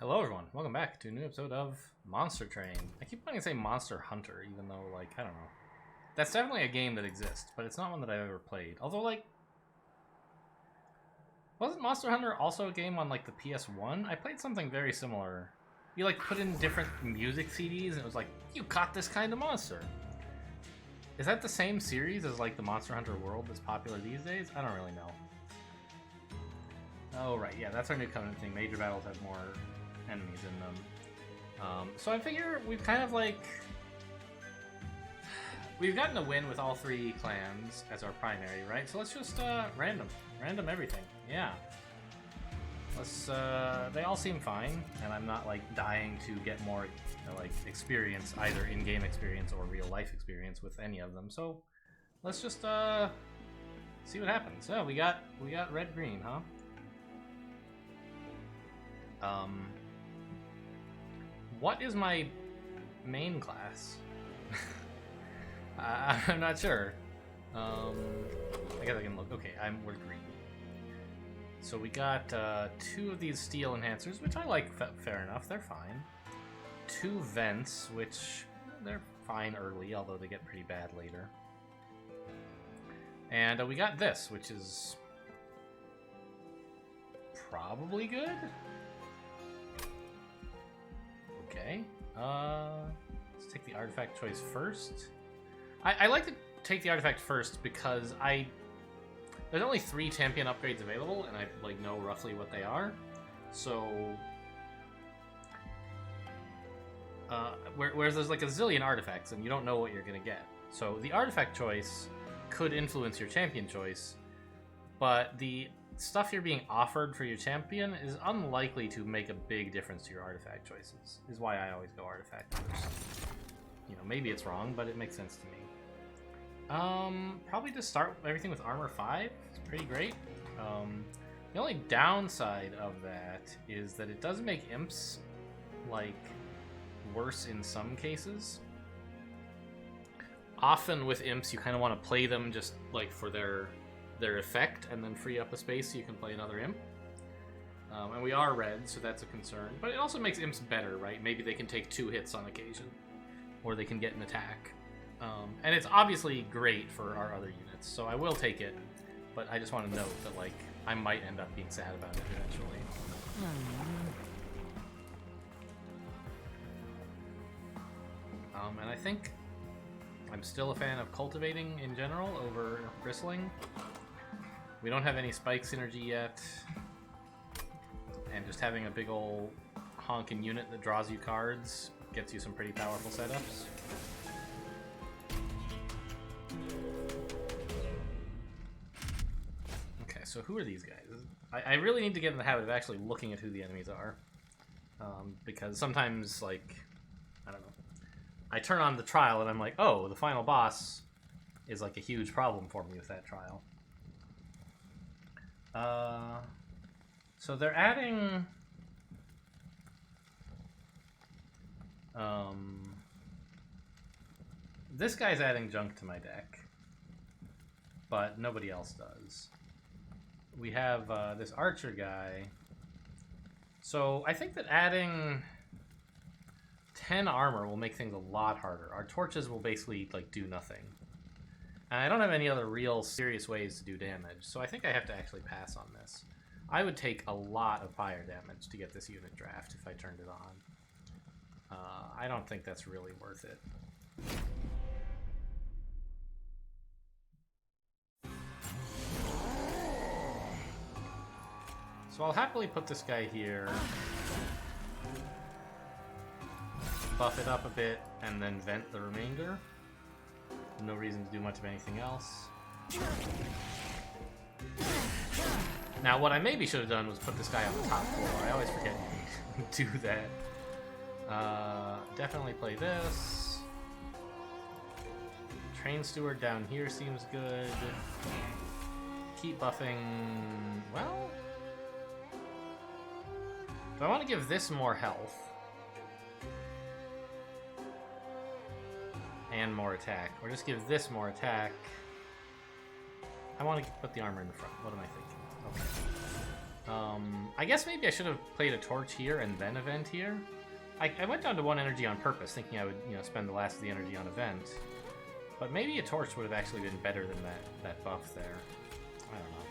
Hello everyone, welcome back to a new episode of Monster Train. I keep wanting to say Monster Hunter, even though, like, I don't know. That's definitely a game that exists, but it's not one that I've ever played. Although, like, wasn't Monster Hunter also a game on, like, the PS1? I played something very similar. You, like, put in different music CDs, and it was like, you caught this kind of monster. Is that the same series as, like, the Monster Hunter world that's popular these days? I don't really know. Oh, right, yeah, that's our new Covenant thing. Major battles have more enemies in them. So I figure we've kind of, like... We've gotten a win with all three clans as our primary, right? So let's just, random everything. Yeah. Let's, they all seem fine, and I'm not, like, dying to get more, like, experience, either in-game experience or real-life experience with any of them. So let's just, see what happens. So we got red-green, huh? What is my main class? I'm not sure. I guess I can look. Okay, we're green. So we got two of these steel enhancers, which I like. Fair enough, they're fine. Two vents, which they're fine early, although they get pretty bad later. And we got this, which is probably good. Okay, let's take the artifact choice first. I like to take the artifact first because there's only 3 champion upgrades available, and I like know roughly what they are. So, whereas there's like a zillion artifacts, and you don't know what you're gonna get. So the artifact choice could influence your champion choice, but the stuff you're being offered for your champion is unlikely to make a big difference to your artifact choices, is why I always go artifact first. You know, maybe it's wrong, but it makes sense to me. Probably just start everything with armor 5. It's pretty great. The only downside of that is that it does make imps, like, worse in some cases. Often with imps, you kind of want to play them just, like, for their effect, and then free up a space so you can play another imp. And we are red, so that's a concern. But it also makes imps better, right? Maybe they can take 2 hits on occasion, or they can get an attack. And it's obviously great for our other units, so I will take it. But I just want to note that, like, I might end up being sad about it eventually. And I think I'm still a fan of cultivating in general over bristling. We don't have any spike synergy yet, and just having a big ol' honking unit that draws you cards gets you some pretty powerful setups. Okay, so who are these guys? I really need to get in the habit of actually looking at who the enemies are, because sometimes, like, I don't know, I turn on the trial and I'm like, oh, the final boss is like a huge problem for me with that trial. So they're adding this guy's adding junk to my deck, but nobody else does. We have this archer guy. So I think that adding 10 armor will make things a lot harder. Our torches will basically, like, do nothing. And I don't have any other real serious ways to do damage, so I think I have to actually pass on this. I would take a lot of fire damage to get this unit draft if I turned it on. I don't think that's really worth it. So I'll happily put this guy here, buff it up a bit, and then vent the remainder. No reason to do much of anything else. Now, what I maybe should have done was put this guy on the top floor. I always forget to do that. Definitely play this. Train steward down here seems good. Keep buffing... well... do I want to give this more health? And more attack, or just give this more attack. I want to put the armor in the front. What am I thinking? Okay. I guess maybe I should have played a torch here and then event here. I went down to 1 energy on purpose, thinking I would, you know, spend the last of the energy on event. But maybe a torch would have actually been better than that buff there. I don't know.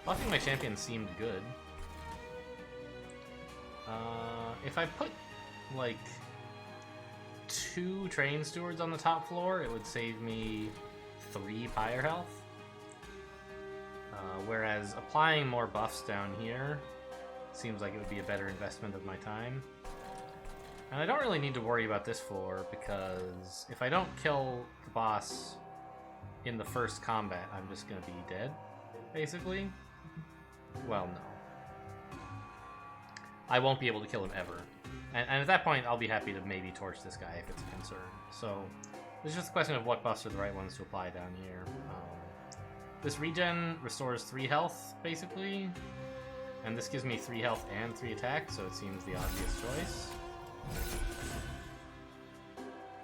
Buffing my champion seemed good. If I put, like, 2 train stewards on the top floor, it would save me 3 pyre health. Whereas applying more buffs down here seems like it would be a better investment of my time. And I don't really need to worry about this floor, because if I don't kill the boss in the first combat, I'm just going to be dead, basically. Well, no. I won't be able to kill him ever. And at that point, I'll be happy to maybe torch this guy if it's a concern. So, it's just a question of what buffs are the right ones to apply down here. This regen restores 3 health, basically. And this gives me 3 health and 3 attack, so it seems the obvious choice.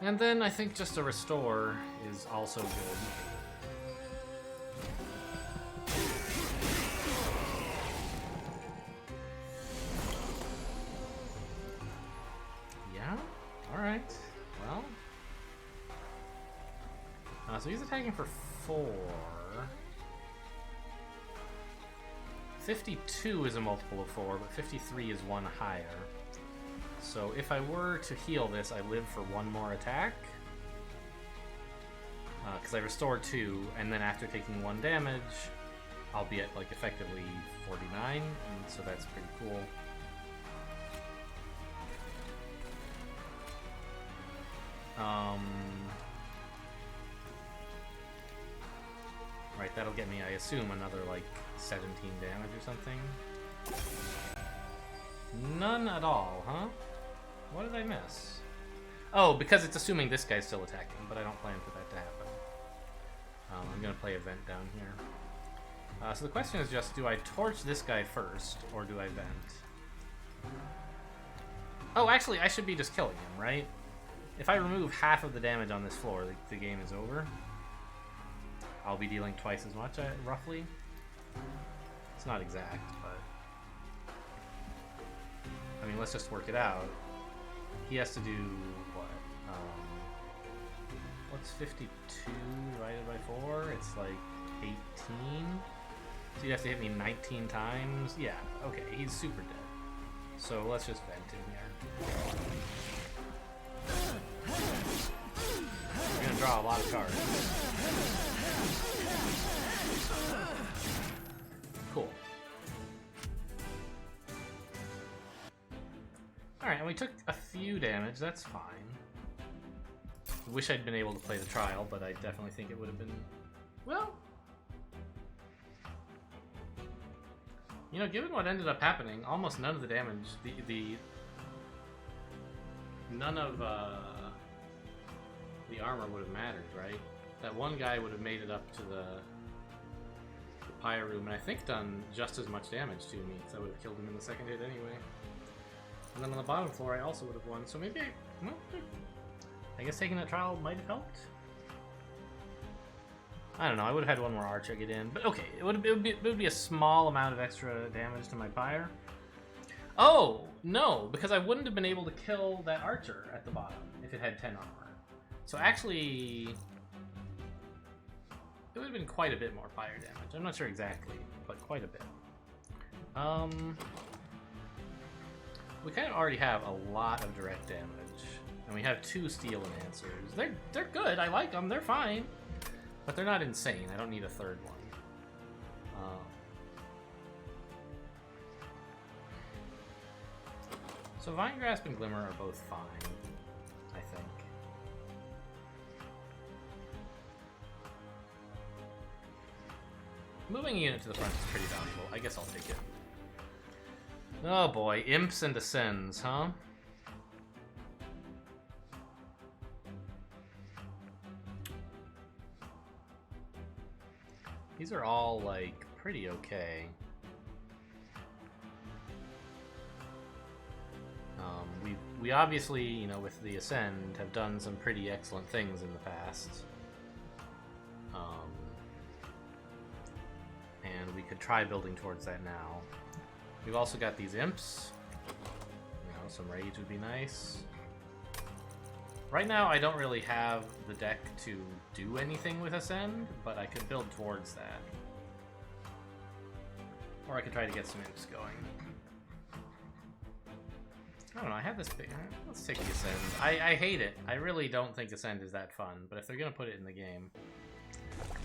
And then I think just a restore is also good. Yeah? Alright. Well. So he's attacking for 4. 52 is a multiple of 4, but 53 is 1 higher. So if I were to heal this, I live for 1 more attack. Because I restored 2, and then after taking 1 damage, I'll be at, like, effectively 49, and so that's pretty cool. Right, that'll get me, I assume, another, like, 17 damage or something. None at all, huh? What did I miss? Oh, because it's assuming this guy's still attacking, but I don't plan for that to happen. I'm gonna play event down here. So the question is just, do I torch this guy first, or do I vent? Oh, actually, I should be just killing him, right? If I remove half of the damage on this floor, the game is over. I'll be dealing twice as much, roughly. It's not exact, but... I mean, let's just work it out. He has to do, what? What's 52 divided by 4? It's like 18? So you have to hit me 19 times? Yeah, okay, he's super dead. So let's just vent in here. We're gonna draw a lot of cards. Cool. Alright, and we took a few damage, that's fine. Wish I'd been able to play the trial, but I definitely think it would have been... Well... You know, given what ended up happening, almost none of the damage, none of the armor would have mattered, right? That one guy would have made it up to the pyre room, and I think done just as much damage to me, because I would have killed him in the second hit anyway. And then on the bottom floor, I also would have won, so maybe well, I guess taking that trial might have helped? I don't know, I would have had 1 more archer get in, but okay, it would be a small amount of extra damage to my pyre. Oh, no, because I wouldn't have been able to kill that archer at the bottom if it had 10 armor. So actually, it would have been quite a bit more pyre damage. I'm not sure exactly, but quite a bit. We kind of already have a lot of direct damage, and we have 2 steel enhancers. They're good, I like them, they're fine. But they're not insane. I don't need a 3rd one. So Vine Grasp and Glimmer are both fine, I think. Moving a unit to the front is pretty valuable. I guess I'll take it. Oh boy, Imps and Ascends, huh? These are all, like, pretty okay. we obviously, you know, with the Ascend, have done some pretty excellent things in the past. And we could try building towards that now. We've also got these imps. You know, some rage would be nice. Right now, I don't really have the deck to do anything with Ascend, but I could build towards that. Or I could try to get some imps going. I don't know, I have this big... Let's take the Ascend. I hate it. I really don't think Ascend is that fun, but if they're gonna put it in the game,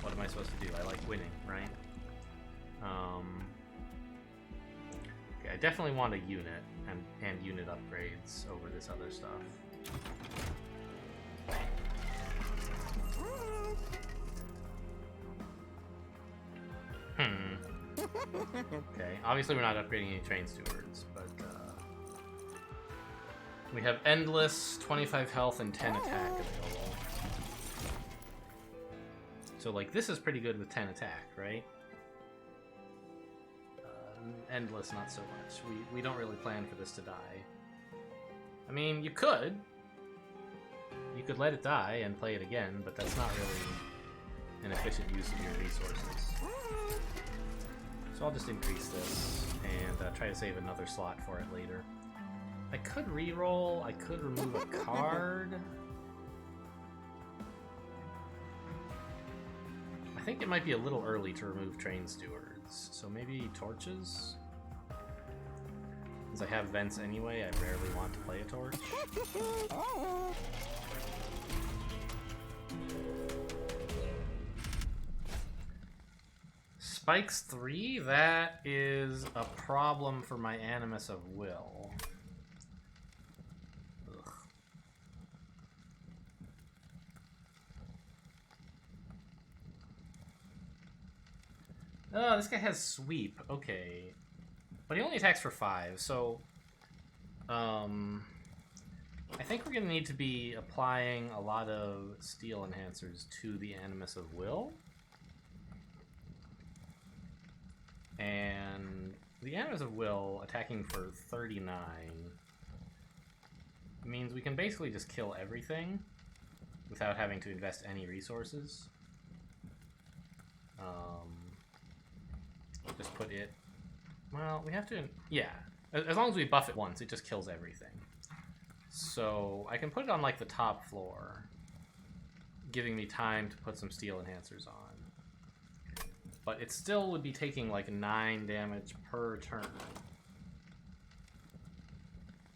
what am I supposed to do? I like winning, right? Okay, I definitely want a unit and unit upgrades over this other stuff. Okay, obviously we're not upgrading any train stewards, but we have endless 25 health and 10 attack available. So like this is pretty good with 10 attack, right? Endless, not so much. We don't really plan for this to die. I mean, you could let it die and play it again, but that's not really an efficient use of your resources. So I'll just increase this and try to save another slot for it later. I could reroll. I could remove a card. I think it might be a little early to remove train stewards, so maybe torches? Since I have vents anyway, I rarely want to play a torch. Spikes 3? That is a problem for my Animus of Will. Ugh. Oh, this guy has sweep. Okay. But he only attacks for 5, so... I think we're going to need to be applying a lot of steel enhancers to the Animus of Will. And the Animus of Will attacking for 39 means we can basically just kill everything without having to invest any resources. Just put it... Well, we have to... Yeah. As long as we buff it once, it just kills everything. So I can put it on like the top floor, giving me time to put some steel enhancers on. But it still would be taking like 9 damage per turn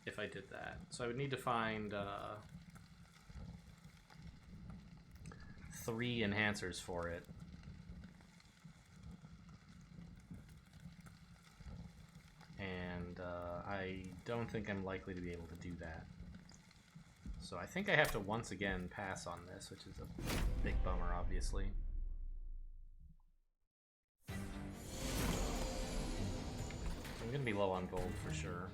if I did that. So I would need to find 3 enhancers for it. And I don't think I'm likely to be able to do that. So I think I have to once again pass on this, which is a big bummer, obviously. I'm gonna be low on gold for sure.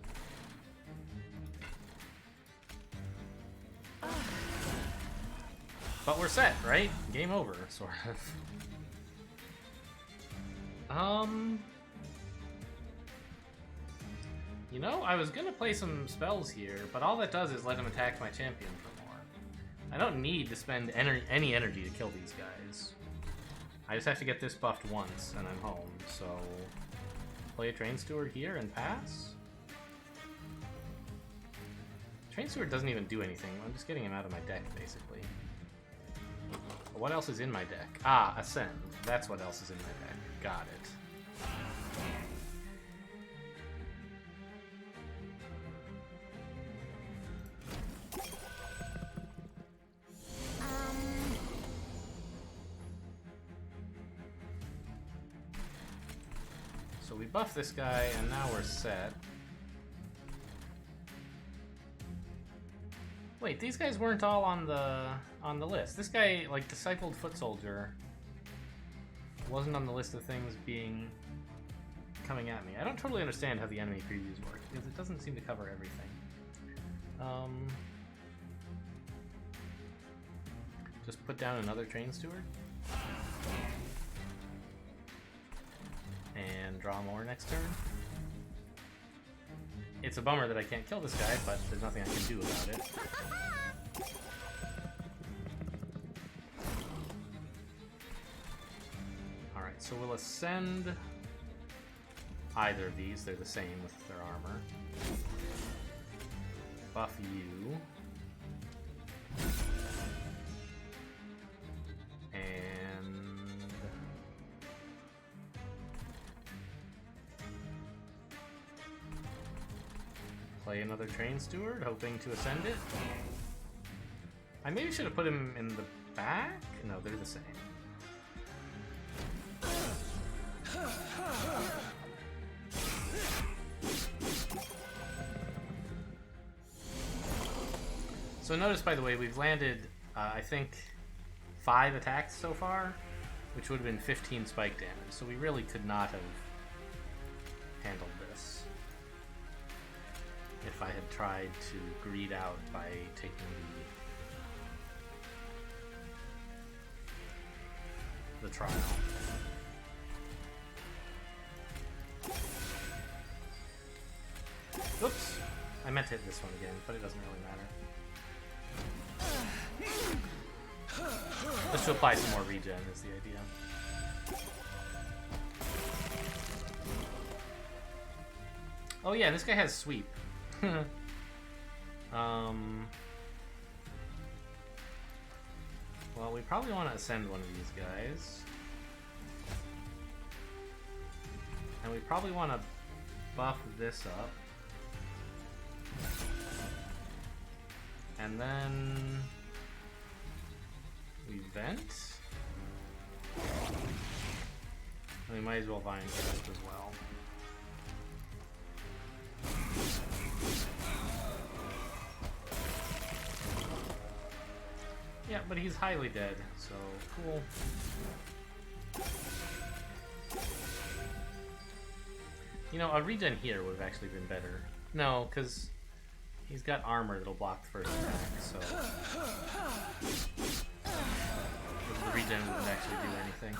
But we're set, right? Game over, sort of. You know, I was gonna play some spells here, but all that does is let him attack my champion for more. I don't need to spend any energy to kill these guys. I just have to get this buffed once, and I'm home, so... Play a Train Steward here and pass? Train Steward doesn't even do anything. I'm just getting him out of my deck, basically. But what else is in my deck? Ah, Ascend. That's what else is in my deck. Got it. So we buff this guy, and now we're set. Wait, these guys weren't all on the list. This guy, like Discipled Foot Soldier, wasn't on the list of things coming at me. I don't totally understand how the enemy previews work, because it doesn't seem to cover everything. Just put down another Train Steward. And draw more next turn. It's a bummer that I can't kill this guy, but there's nothing I can do about it. Alright, so we'll ascend either of these. They're the same with their armor. Buff you. Play another Train Steward, hoping to ascend it. I maybe should have put him in the back? No, they're the same. So notice, by the way, we've landed, I think, 5 attacks so far, which would have been 15 spike damage, so we really could not have handled this if I had tried to greed out by taking the trial. Oops! I meant to hit this one again, but it doesn't really matter. Just to apply some more regen is the idea. Oh yeah, this guy has sweep. Well, we probably want to ascend one of these guys. And we probably want to buff this up. And then we vent. And we might as well vine cast as well. Yeah, but he's highly dead, so cool. You know, a regen here would have actually been better. No, because he's got armor that'll block the first attack, so the regen wouldn't actually do anything.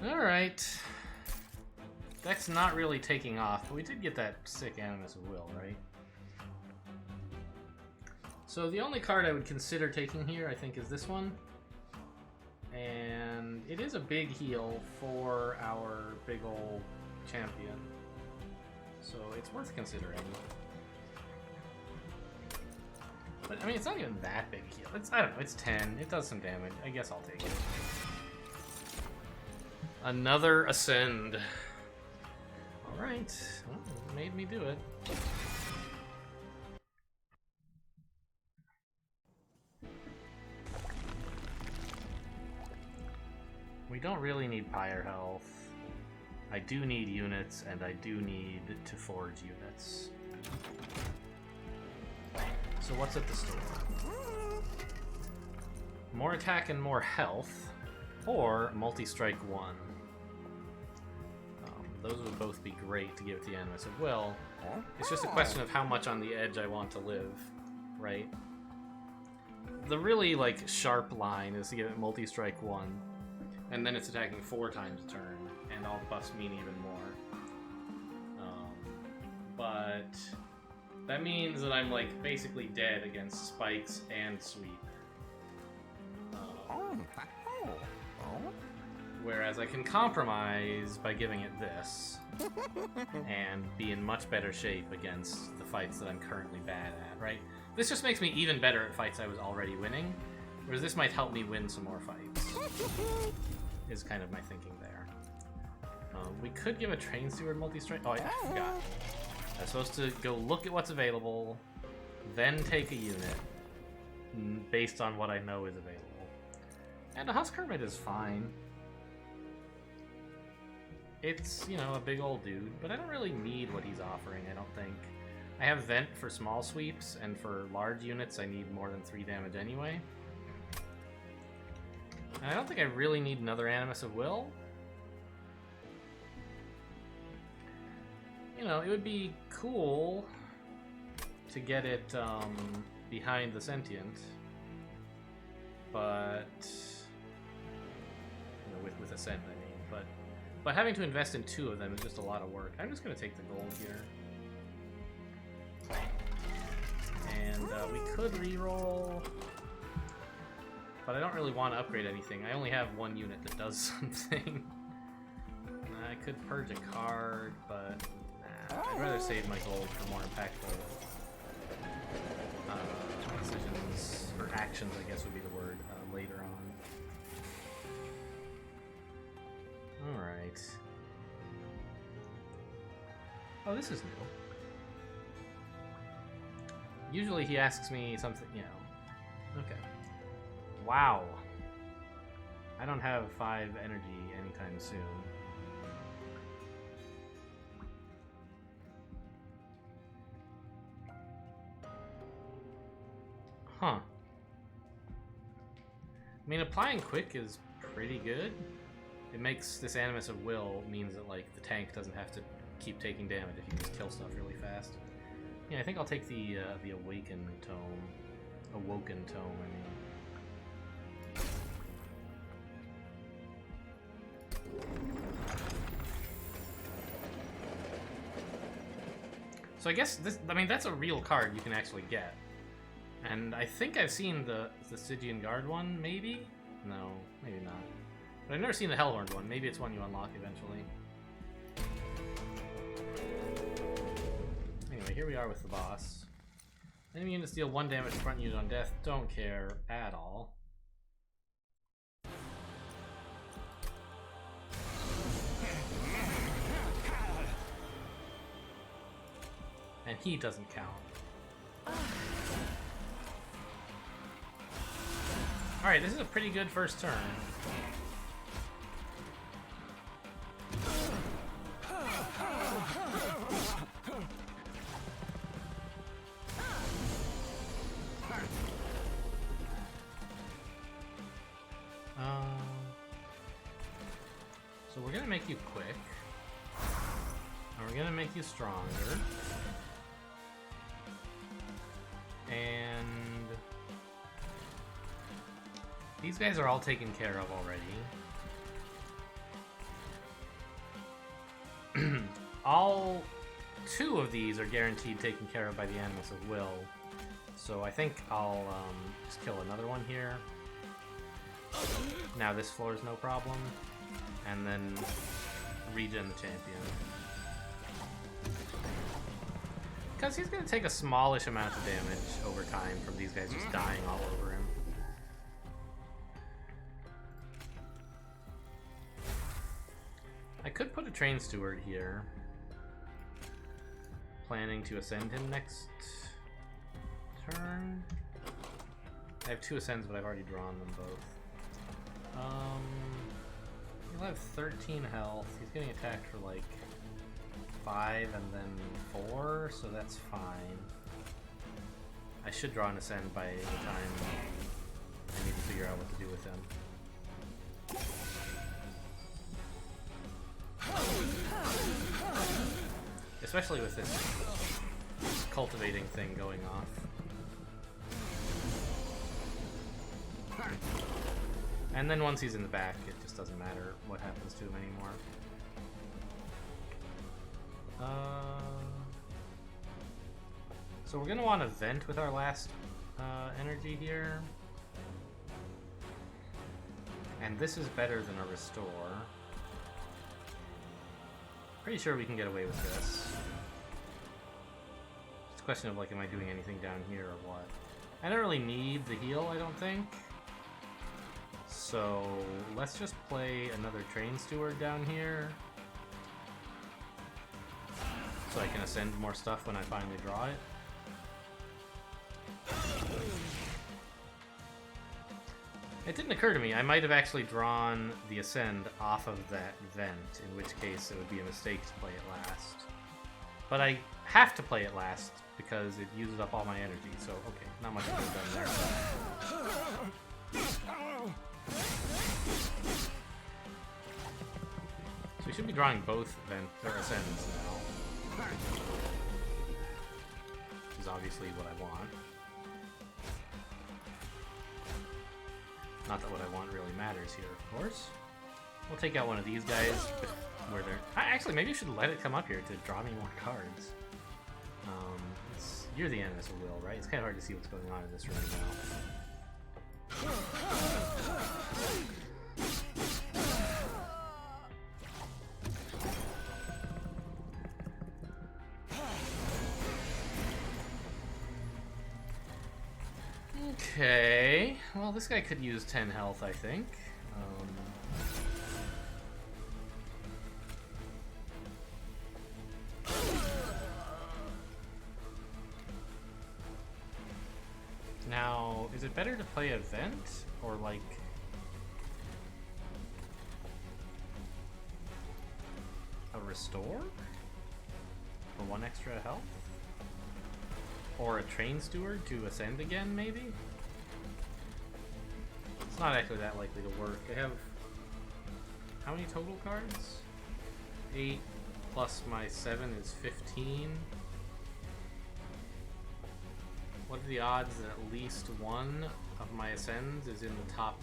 Alright. Deck's not really taking off, but we did get that sick Animus of Will, right? So the only card I would consider taking here, I think, is this one. And it is a big heal for our big ol' champion. So it's worth considering. But, I mean, it's not even that big a heal. It's, I don't know, it's 10. It does some damage. I guess I'll take it. Another Ascend. Alright. Well, it made me do it. We don't really need Pyre health. I do need units, and I do need to forge units. So what's at the store? More attack and more health, or multi-strike 1. Those would both be great to give the Animus of Will. It's just a question of how much on the edge I want to live, right? The really, like, sharp line is to give it multi-strike 1. And then it's attacking 4 times a turn, and all the buffs mean even more. But that means that I'm like basically dead against spikes and sweep. Whereas I can compromise by giving it this, and be in much better shape against the fights that I'm currently bad at, right? This just makes me even better at fights I was already winning, whereas this might help me win some more fights. Is kind of my thinking there. We could give a Train Steward multi-strike. Oh, yeah, I forgot. I'm supposed to go look at what's available, then take a unit based on what I know is available. And a Husk Hermit is fine. It's, you know, a big old dude, but I don't really need what he's offering, I don't think. I have Vent for small sweeps, and for large units I need more than 3 damage anyway. And I don't think I really need another Animus of Will. You know, it would be cool to get it behind the Sentient, but you know, with Ascend, I mean. But But having to invest in 2 of them is just a lot of work. I'm just going to take the gold here. And we could reroll, but I don't really want to upgrade anything. I only have 1 unit that does something. I could purge a card, but nah, I'd rather save my gold for more impactful decisions, or actions I guess would be the word, later on. Alright. Oh, this is new. Usually he asks me something, you know. Okay. Wow. I don't have 5 energy anytime soon. Huh. I mean, applying quick is pretty good. It makes this Animus of Will means that, like, the tank doesn't have to keep taking damage if you just kill stuff really fast. Yeah, I think I'll take the Awoken Tome, I mean. So I guess this, I mean, that's a real card you can actually get. And I think I've seen the Stygian Guard one, maybe? No, maybe not. But I've never seen the Hellhorned one. Maybe it's one you unlock eventually. Anyway, here we are with the boss. Enemy units deal 1 damage to front unit on death. Don't care at all. And he doesn't count. Alright, this is a pretty good first turn. So we're gonna make you quick. And we're gonna make you stronger. And these guys are all taken care of already. All 2 of these are guaranteed taken care of by the Animus of Will. So I think I'll just kill another one here. Now this floor is no problem. And then regen the champion. Because he's going to take a smallish amount of damage over time from these guys just dying all over him. I could put a Train Steward here. Planning to ascend him next turn. I have 2 ascends, but I've already drawn them both. He'll have 13 health. He's getting attacked for like 5 and then 4, so that's fine. I should draw an ascend by the time I need to figure out what to do with him. Especially with this cultivating thing going off. And then once he's in the back, it just doesn't matter what happens to him anymore. So we're gonna want to vent with our last energy here. And this is better than a restore. Pretty sure we can get away with this. It's a question of like, am I doing anything down here or what? I don't really need the heal, I don't think. So let's just play another Train Steward down here. So I can ascend more stuff when I finally draw it. It didn't occur to me, I might have actually drawn the ascend off of that vent, in which case it would be a mistake to play it last. But I have to play it last because it uses up all my energy, so okay, not much could have done there. So we should be drawing both ascends now. Which is obviously what I want. Not that what I want really matters here, of course. We'll take out one of these guys where they're... Actually, maybe I should let it come up here to draw me more cards. You're the Animus of Will, right? It's kind of hard to see what's going on in this room now. Okay, well, this guy could use 10 health, I think. Now, is it better to play Event, or like... a Restore? For 1 extra health? Or a Train Steward to ascend again, maybe? It's not actually that likely to work. I have... how many total cards? 8 plus my 7 is 15. What are the odds that at least one of my ascends is in the top?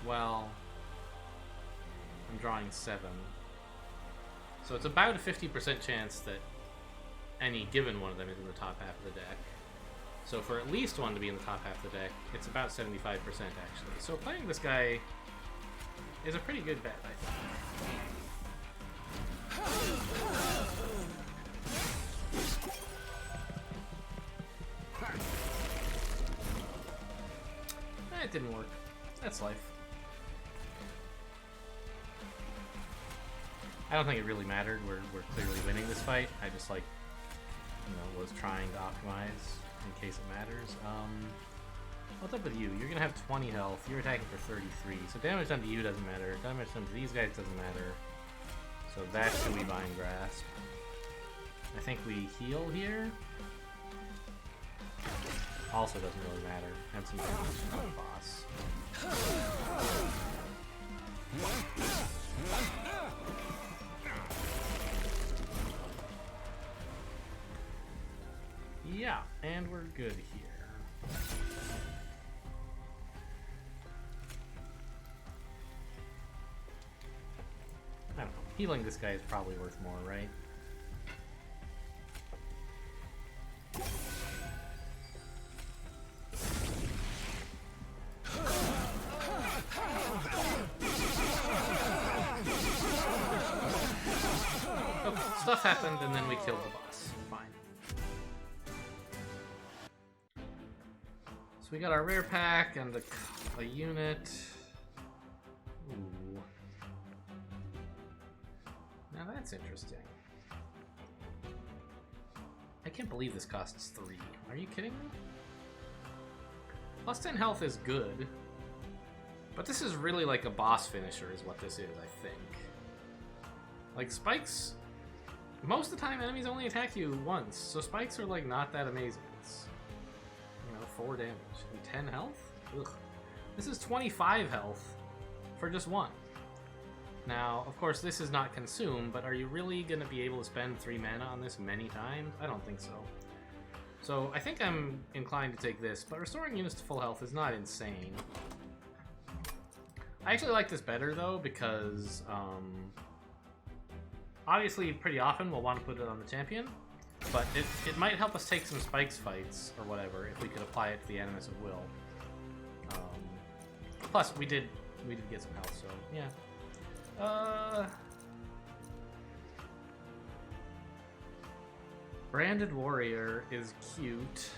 Well, I'm drawing 7. So it's about a 50% chance that any given one of them is in the top half of the deck. So for at least one to be in the top half of the deck, it's about 75% actually. So playing this guy is a pretty good bet, I think. It didn't work. That's life. I don't think it really mattered. We're clearly winning this fight. I just, like, you know, was trying to optimize in case it matters. What's up with you? You're gonna have 20 health. You're attacking for 33. So damage done to you doesn't matter. Damage done to these guys doesn't matter. So that's who we Vine Grasp. I think we heal here. Also doesn't really matter. And some damage from the boss. Yeah, and we're good here. I don't know. Healing this guy is probably worth more, right? Stuff happened, and then we killed the boss. Fine. So we got our rare pack and a unit. Ooh. Now that's interesting. I can't believe this costs 3. Are you kidding me? Plus 10 health is good. But this is really like a boss finisher is what this is, I think. Like, spikes... most of the time, enemies only attack you once, so spikes are, like, not that amazing. It's, you know, 4 damage and 10 health? Ugh. This is 25 health for just 1. Now, of course, this is not consumed, but are you really going to be able to spend 3 mana on this many times? I don't think so. So, I think I'm inclined to take this, but restoring units to full health is not insane. I actually like this better, though, because, obviously, pretty often we'll want to put it on the champion, but it might help us take some spikes fights or whatever if we could apply it to the Animus of Will. Plus, we did get some health, so yeah. Branded Warrior is cute,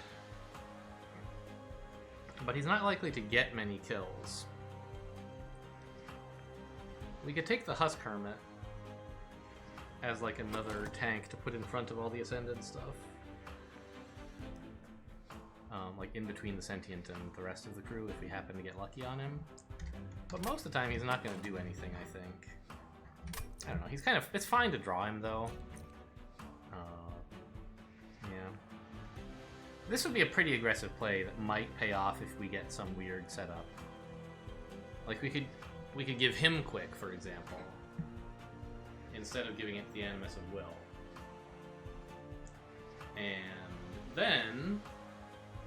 but he's not likely to get many kills. We could take the Husk Hermit as like another tank to put in front of all the Ascended stuff. Like in between the Sentient and the rest of the crew if we happen to get lucky on him. But most of the time he's not going to do anything, I think. I don't know, he's kind of... it's fine to draw him, though. Yeah. This would be a pretty aggressive play that might pay off if we get some weird setup. Like, we could give him Quick, for example, instead of giving it to the Animus of Will. And then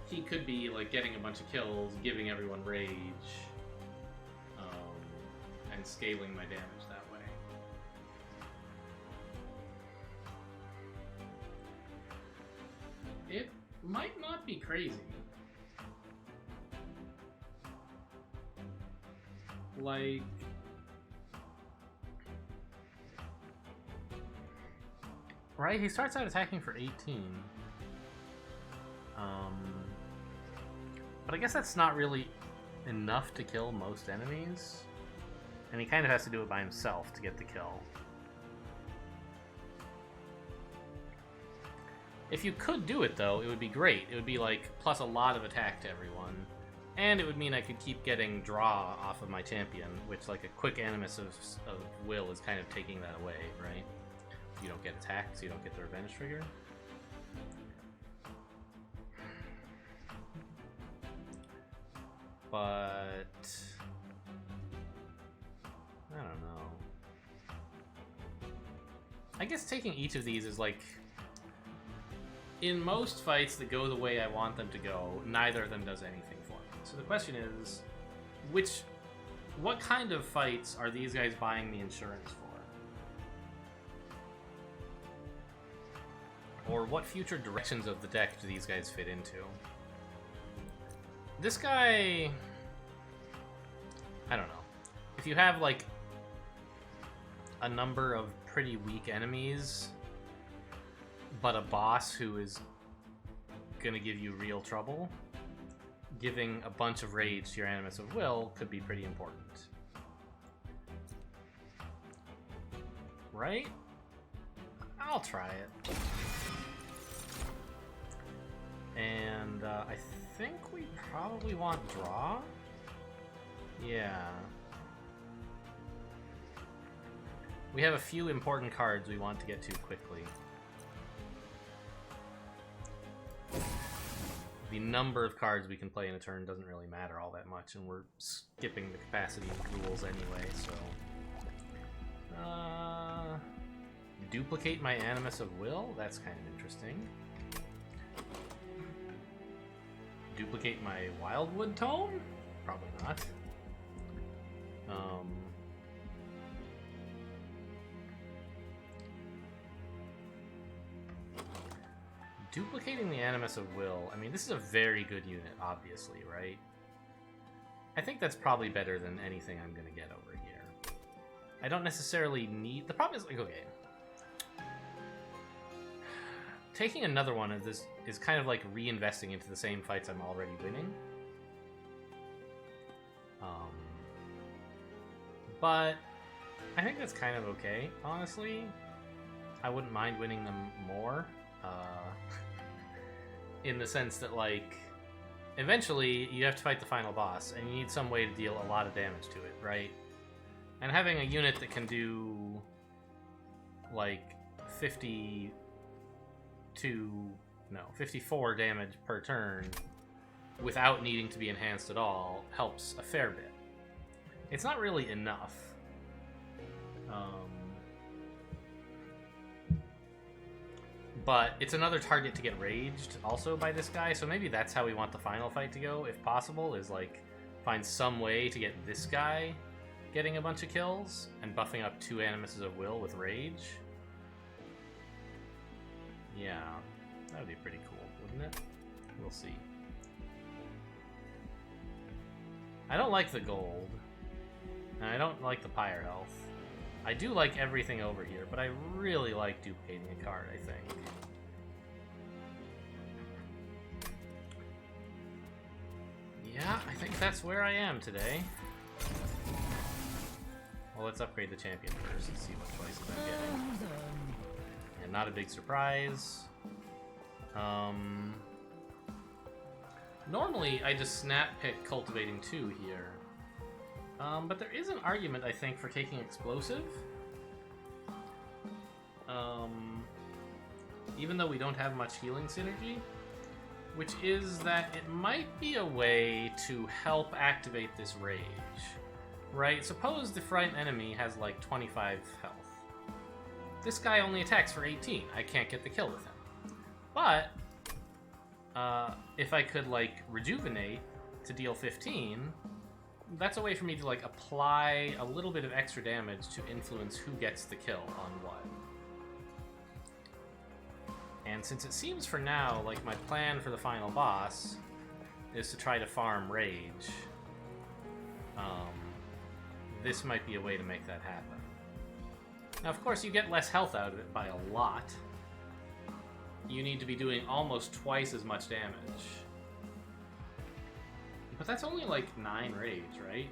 he could be like getting a bunch of kills, giving everyone rage, mind scaling my damage that way. It might not be crazy. Like... Right, he starts out attacking for 18. But I guess that's not really enough to kill most enemies. And he kind of has to do it by himself to get the kill. If you could do it, though, it would be great. It would be, like, plus a lot of attack to everyone. And it would mean I could keep getting draw off of my champion, which, like, a quick Animus of Will is kind of taking that away, right? You don't get attacked, so you don't get the revenge trigger. But... I don't know. I guess taking each of these is like... In most fights that go the way I want them to go, neither of them does anything for me. So the question is, what kind of fights are these guys buying the insurance for? Or what future directions of the deck do these guys fit into? This guy... I don't know. If you have, like, a number of pretty weak enemies, but a boss who is gonna give you real trouble, giving a bunch of rage to your Animus of Will could be pretty important. Right? I'll try it. And I think we probably want draw? Yeah. We have a few important cards we want to get to quickly. The number of cards we can play in a turn doesn't really matter all that much, and we're skipping the capacity rules anyway, so... duplicate my Animus of Will? That's kind of interesting. Duplicate my Wildwood Tome? Probably not. Duplicating the Animus of Will, I mean, this is a very good unit, obviously, right? I think that's probably better than anything I'm going to get over here. I don't necessarily need... The problem is, like, okay. Taking another one of this is kind of like reinvesting into the same fights I'm already winning. But I think that's kind of okay, honestly. I wouldn't mind winning them more. In the sense that, like, eventually you have to fight the final boss, and you need some way to deal a lot of damage to it, right? And having a unit that can do, like, 54 damage per turn without needing to be enhanced at all helps a fair bit. It's not really enough. But it's another target to get raged also by this guy, so maybe that's how we want the final fight to go, if possible, is like find some way to get this guy getting a bunch of kills and buffing up 2 Animuses of Will with rage. Yeah, that would be pretty cool, wouldn't it? We'll see. I don't like the gold, and I don't like the Pyre health. I do like everything over here, but I really like duplicating a card, I think. Yeah, I think that's where I am today. Well, let's upgrade the champion first and see what choices I'm getting. And not a big surprise. Normally, I just snap pick Cultivating 2 here. But there is an argument, I think, for taking Explosive. Even though we don't have much healing synergy. Which is that it might be a way to help activate this rage. Right? Suppose the frightened enemy has like 25 health. This guy only attacks for 18. I can't get the kill with him. But if I could like rejuvenate to deal 15, that's a way for me to like apply a little bit of extra damage to influence who gets the kill on what. And since it seems for now like my plan for the final boss is to try to farm rage, this might be a way to make that happen. Now, of course, you get less health out of it by a lot. You need to be doing almost twice as much damage. But that's only like 9 rage, right?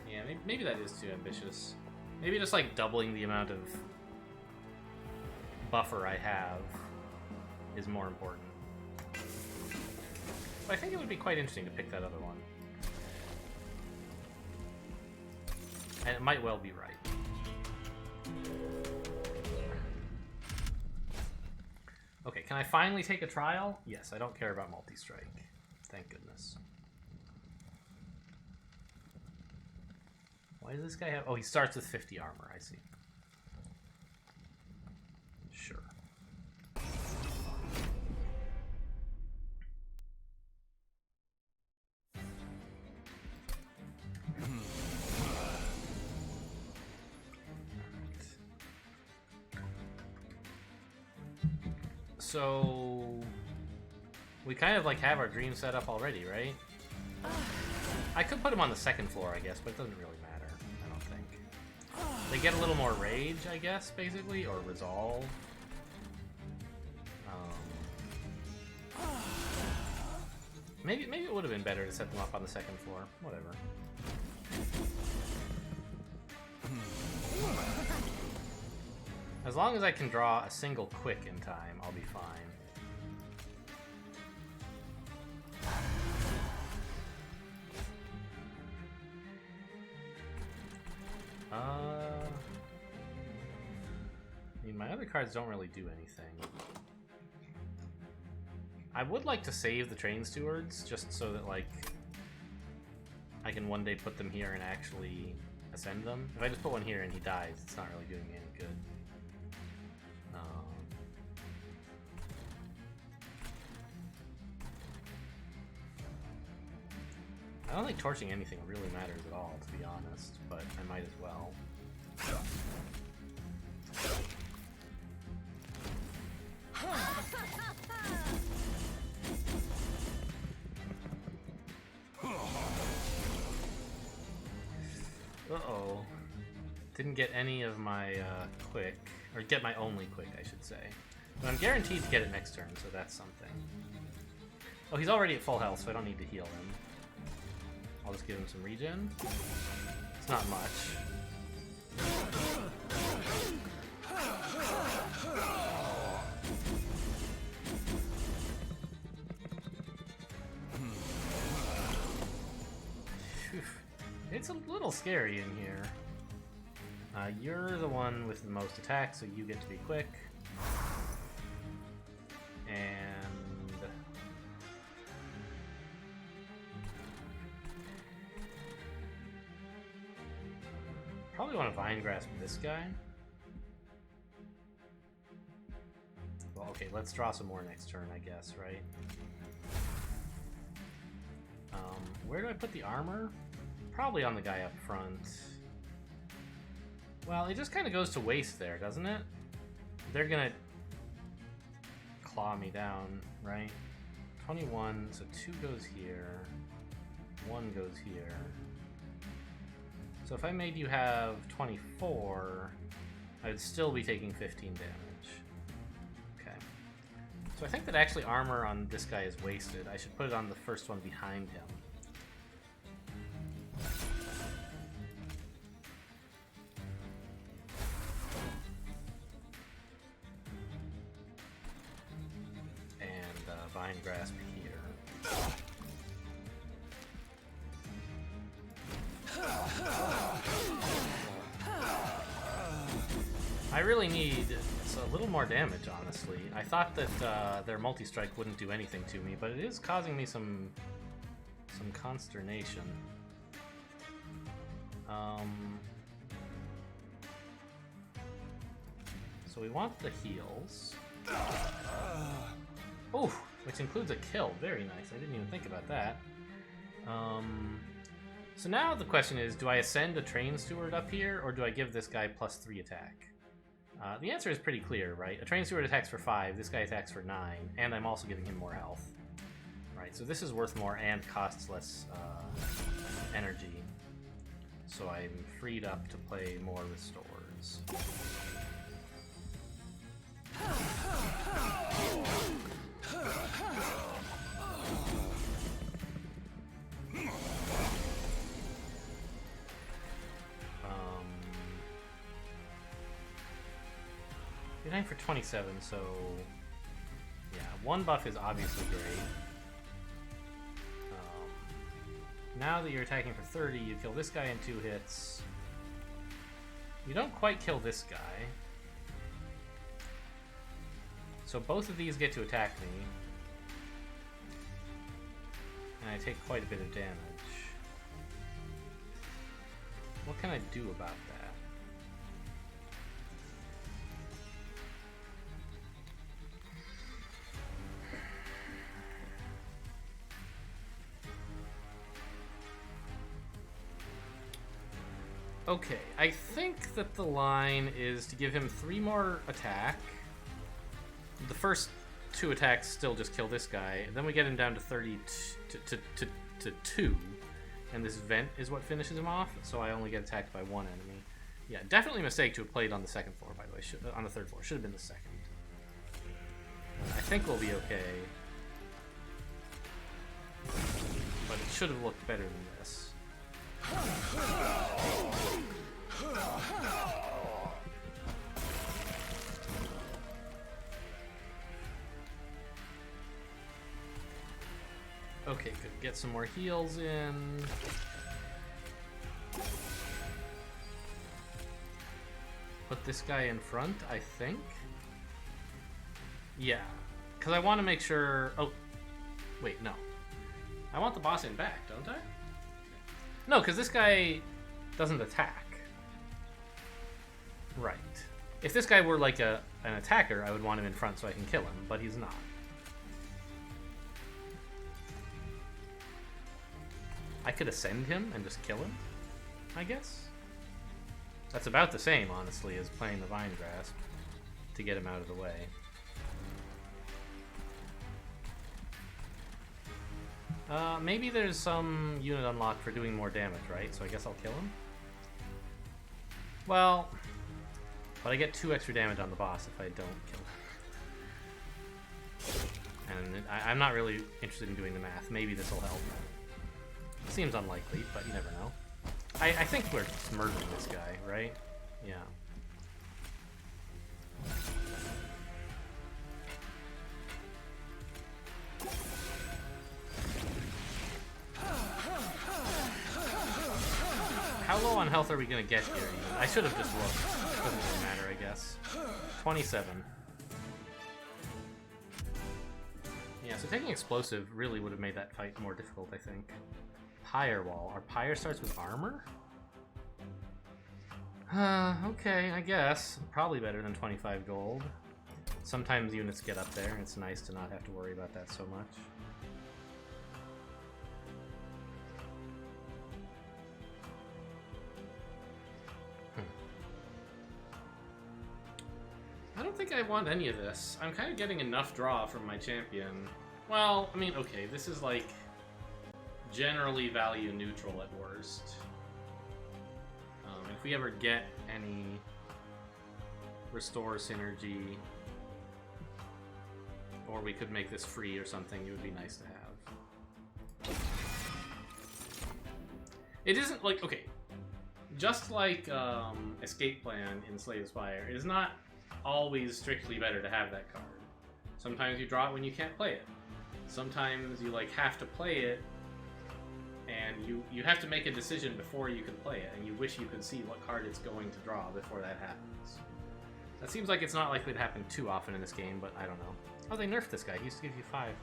Yeah, maybe that is too ambitious. Maybe just like doubling the amount of buffer I have is more important. But I think it would be quite interesting to pick that other one. And it might well be right. Okay, can I finally take a trial? Yes, I don't care about multi-strike. Thank goodness. Why does this guy have... Oh, he starts with 50 armor, I see. Sure. So we kind of like have our dream set up already, right? I could put him on the second floor, I guess, but it doesn't really matter, I don't think. They get a little more rage, I guess, basically, or resolve. Maybe it would have been better to set them up on the second floor. Whatever. As long as I can draw a single quick in time, I'll be fine. I mean, my other cards don't really do anything. I would like to save the train stewards, just so that, like, I can one day put them here and actually ascend them. If I just put one here and he dies, it's not really doing me any good. I don't think torching anything really matters at all, to be honest, but I might as well. Uh-oh. Didn't get any of my quick, or get my only quick, I should say. But I'm guaranteed to get it next turn, so that's something. Oh, he's already at full health, so I don't need to heal him. I'll just give him some regen. It's not much. It's a little scary in here. You're the one with the most attacks, so you get to be quick. And... probably want to Vine Grasp this guy. Well, okay, let's draw some more next turn, I guess, right? Where do I put the armor? Probably on the guy up front. Well, it just kind of goes to waste there, doesn't it? They're gonna claw me down, right? 21, so 2 goes here, 1 goes here. So if I made you have 24, I would still be taking 15 damage. Okay. So I think that actually armor on this guy is wasted. I should put it on the first one behind him. And Vine Grasp here. I really need a little more damage, honestly. I thought that their multi-strike wouldn't do anything to me, but it is causing me some consternation. So we want the heals. Oh, which includes a kill. Very nice. I didn't even think about that. So now the question is, do I ascend a train steward up here, or do I give this guy +3 attack? The answer is pretty clear, right? A train steward attacks for 5, this guy attacks for 9, and I'm also giving him more health. Right, so this is worth more and costs less energy. So I'm freed up to play more restores. You're dying for 27, so yeah, 1 buff is obviously great. Now that you're attacking for 30, you kill this guy in 2 hits. You don't quite kill this guy. So both of these get to attack me. And I take quite a bit of damage. What can I do about that? Okay, I think that the line is to give him 3 more attack. The first 2 attacks still just kill this guy, and then we get him down to 30 to 2, and this vent is what finishes him off, so I only get attacked by 1 enemy. Yeah, definitely a mistake to have played on the 2nd floor, by the way. On the 3rd floor. Should have been the 2nd. I think we'll be okay. But it should have looked better than this. Okay, good. Get some more heals in. Put this guy in front, I think. Yeah, because I want to make sure... Oh, wait, no. I want the boss in back, don't I? No, because this guy doesn't attack. Right. If this guy were like an attacker, I would want him in front so I can kill him, but he's not. I could ascend him and just kill him, I guess. That's about the same, honestly, as playing the Vine Grasp to get him out of the way. Maybe there's some unit unlocked for doing more damage, right? So I guess I'll kill him? Well, but I get 2 extra damage on the boss if I don't kill him. And I'm not really interested in doing the math. Maybe this will help. Seems unlikely, but you never know. I think we're just murdering this guy, right? Yeah. How low on health are we gonna get here? Even? I should have just looked. Doesn't really matter, I guess. 27. Yeah, so taking explosive really would have made that fight more difficult, I think. Pyre wall. Our pyre starts with armor? Okay, I guess. Probably better than 25 gold. Sometimes units get up there, and it's nice to not have to worry about that so much. I don't think I want any of this. I'm kind of getting enough draw from my champion. Well, I mean, okay, this is like generally value neutral at worst. If we ever get any restore synergy, or we could make this free or something, it would be nice to have. It isn't like, okay, just like Escape Plan in Slay the Spire, it is not always strictly better to have that card. Sometimes you draw it when you can't play it. Sometimes you like have to play it, and you have to make a decision before you can play it, and you wish you could see what card it's going to draw before that happens. That seems like it's not likely to happen too often in this game, but I don't know. Oh, they nerfed this guy. He used to give you 5.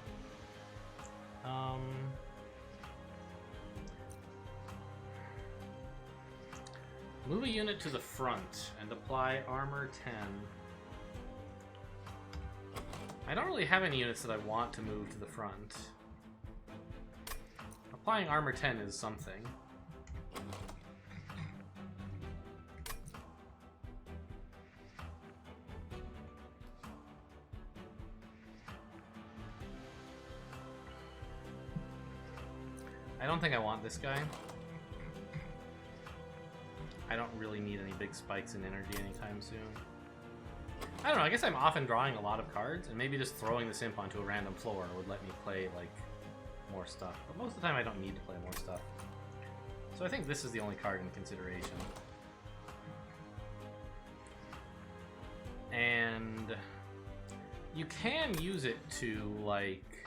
Move a unit to the front and apply armor 10. I don't really have any units that I want to move to the front. Applying armor 10 is something. I don't think I want this guy. I don't really need any big spikes in energy anytime soon. I don't know, I guess I'm often drawing a lot of cards, and maybe just throwing this imp onto a random floor would let me play, like, more stuff. But most of the time I don't need to play more stuff. So I think this is the only card in consideration. And you can use it to, like,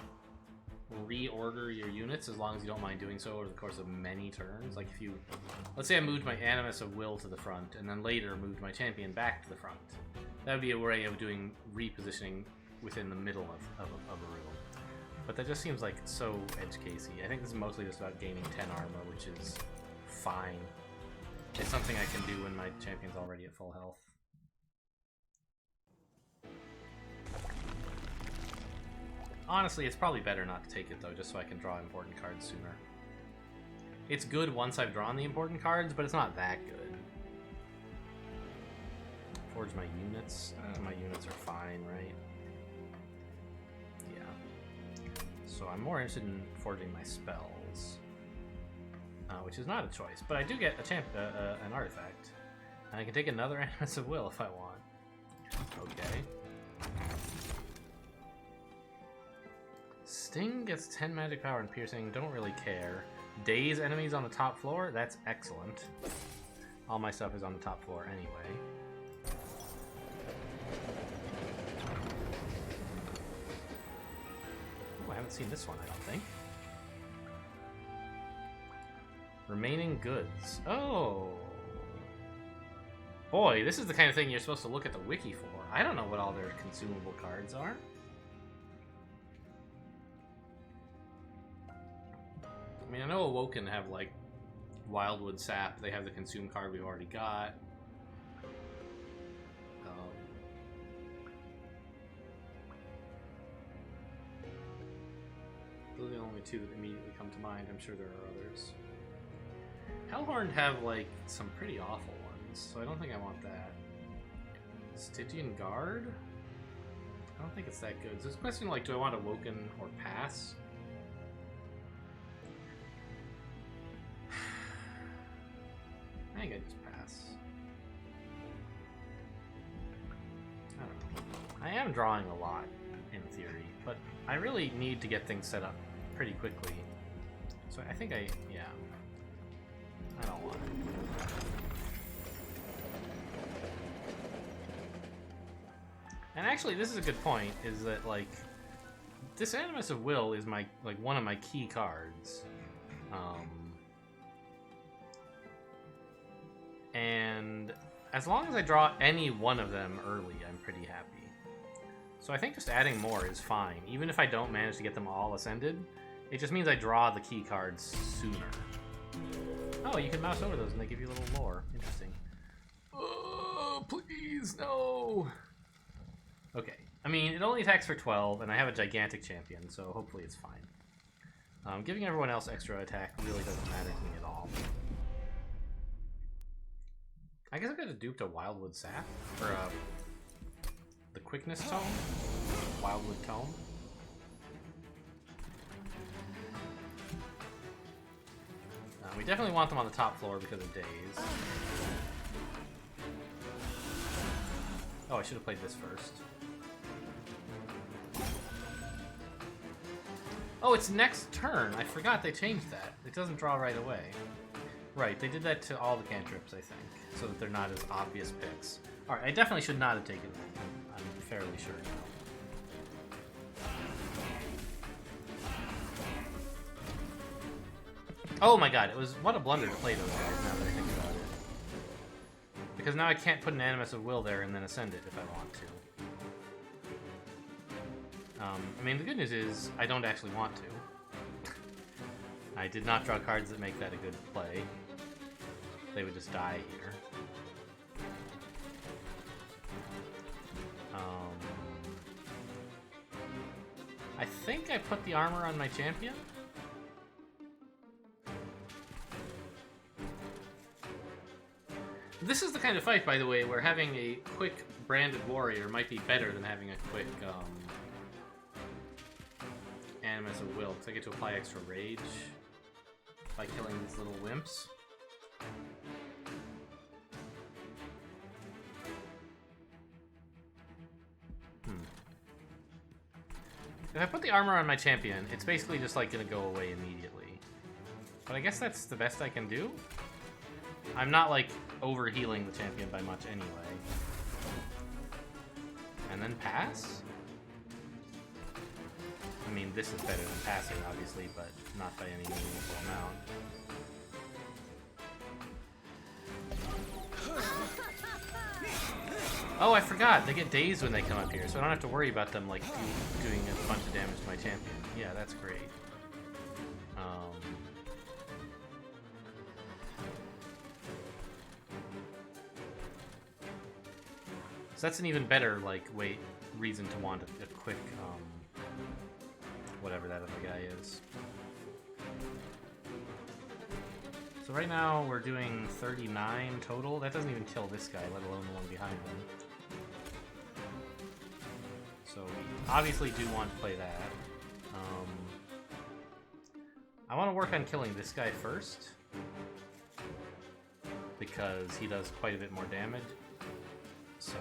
reorder your units as long as you don't mind doing so over the course of many turns. Like if you, let's say I moved my Animus of Will to the front and then later moved my champion back to the front. That would be a way of doing repositioning within the middle of a room. But that just seems like so edge casey. I think this is mostly just about gaining 10 armor, which is fine. It's something I can do when my champion's already at full health. Honestly, it's probably better not to take it though, just so I can draw important cards sooner. It's good once I've drawn the important cards, but it's not that good. Forge my units. My units are fine, right? Yeah. So I'm more interested in forging my spells, which is not a choice. But I do get an artifact, and I can take another Animus of Will if I want. Okay. Sting gets 10 magic power and piercing, don't really care. Daze enemies on the top floor, that's excellent. All my stuff is on the top floor anyway. Oh, I haven't seen this one, I don't think. Remaining goods. Oh! Boy, this is the kind of thing you're supposed to look at the wiki for. I don't know what all their consumable cards are. I mean, I know Awoken have, like, Wildwood Sap. They have the Consume card we've already got. Those are the only two that immediately come to mind. I'm sure there are others. Hellhorn have, like, some pretty awful ones, so I don't think I want that. Stygian Guard? I don't think it's that good. So it's a question, like, do I want Awoken or pass? I think I just pass. I don't know. I am drawing a lot, in theory, but I really need to get things set up pretty quickly. So I think yeah. I don't want it. And actually, this is a good point, is that, like, this Animus of Will is my, like, one of my key cards. And as long as I draw any one of them early, I'm pretty happy. So I think just adding more is fine. Even if I don't manage to get them all ascended, it just means I draw the key cards sooner. Oh, you can mouse over those and they give you a little lore. Interesting. Oh, please, no! Okay. I mean, it only attacks for 12, and I have a gigantic champion, so hopefully it's fine. Giving everyone else extra attack really doesn't matter to me at all. I guess I could have duped a Wildwood Sap, or the Quickness Tome? Wildwood Tome? We definitely want them on the top floor because of Daze. Oh, I should have played this first. Oh, it's next turn! I forgot they changed that. It doesn't draw right away. Right, they did that to all the cantrips, I think, so that they're not as obvious picks. Alright, I definitely should not have taken that. I'm fairly sure now. Oh my god, it was what a blunder to play those guys, now that I think about it. Because now I can't put an Animus of Will there and then ascend it if I want to. I mean, the good news is, I don't actually want to. I did not draw cards that make that a good play. They would just die here. I think I put the armor on my champion. This is the kind of fight, by the way, where having a quick branded warrior might be better than having a quick Animus of Will, because I get to apply extra rage by killing these little wimps. If I put the armor on my champion, it's basically just like gonna go away immediately. But I guess that's the best I can do. I'm not like over healing the champion by much anyway. And then pass? I mean, this is better than passing, obviously, but not by any meaningful amount. Oh, I forgot. They get dazed when they come up here, so I don't have to worry about them, like, doing a bunch of damage to my champion. Yeah, that's great. So that's an even better, like, reason to want a quick, whatever that other guy is. So right now we're doing 39 total. That doesn't even kill this guy, let alone the one behind him. So we obviously do want to play that. I want to work on killing this guy first, because he does quite a bit more damage. So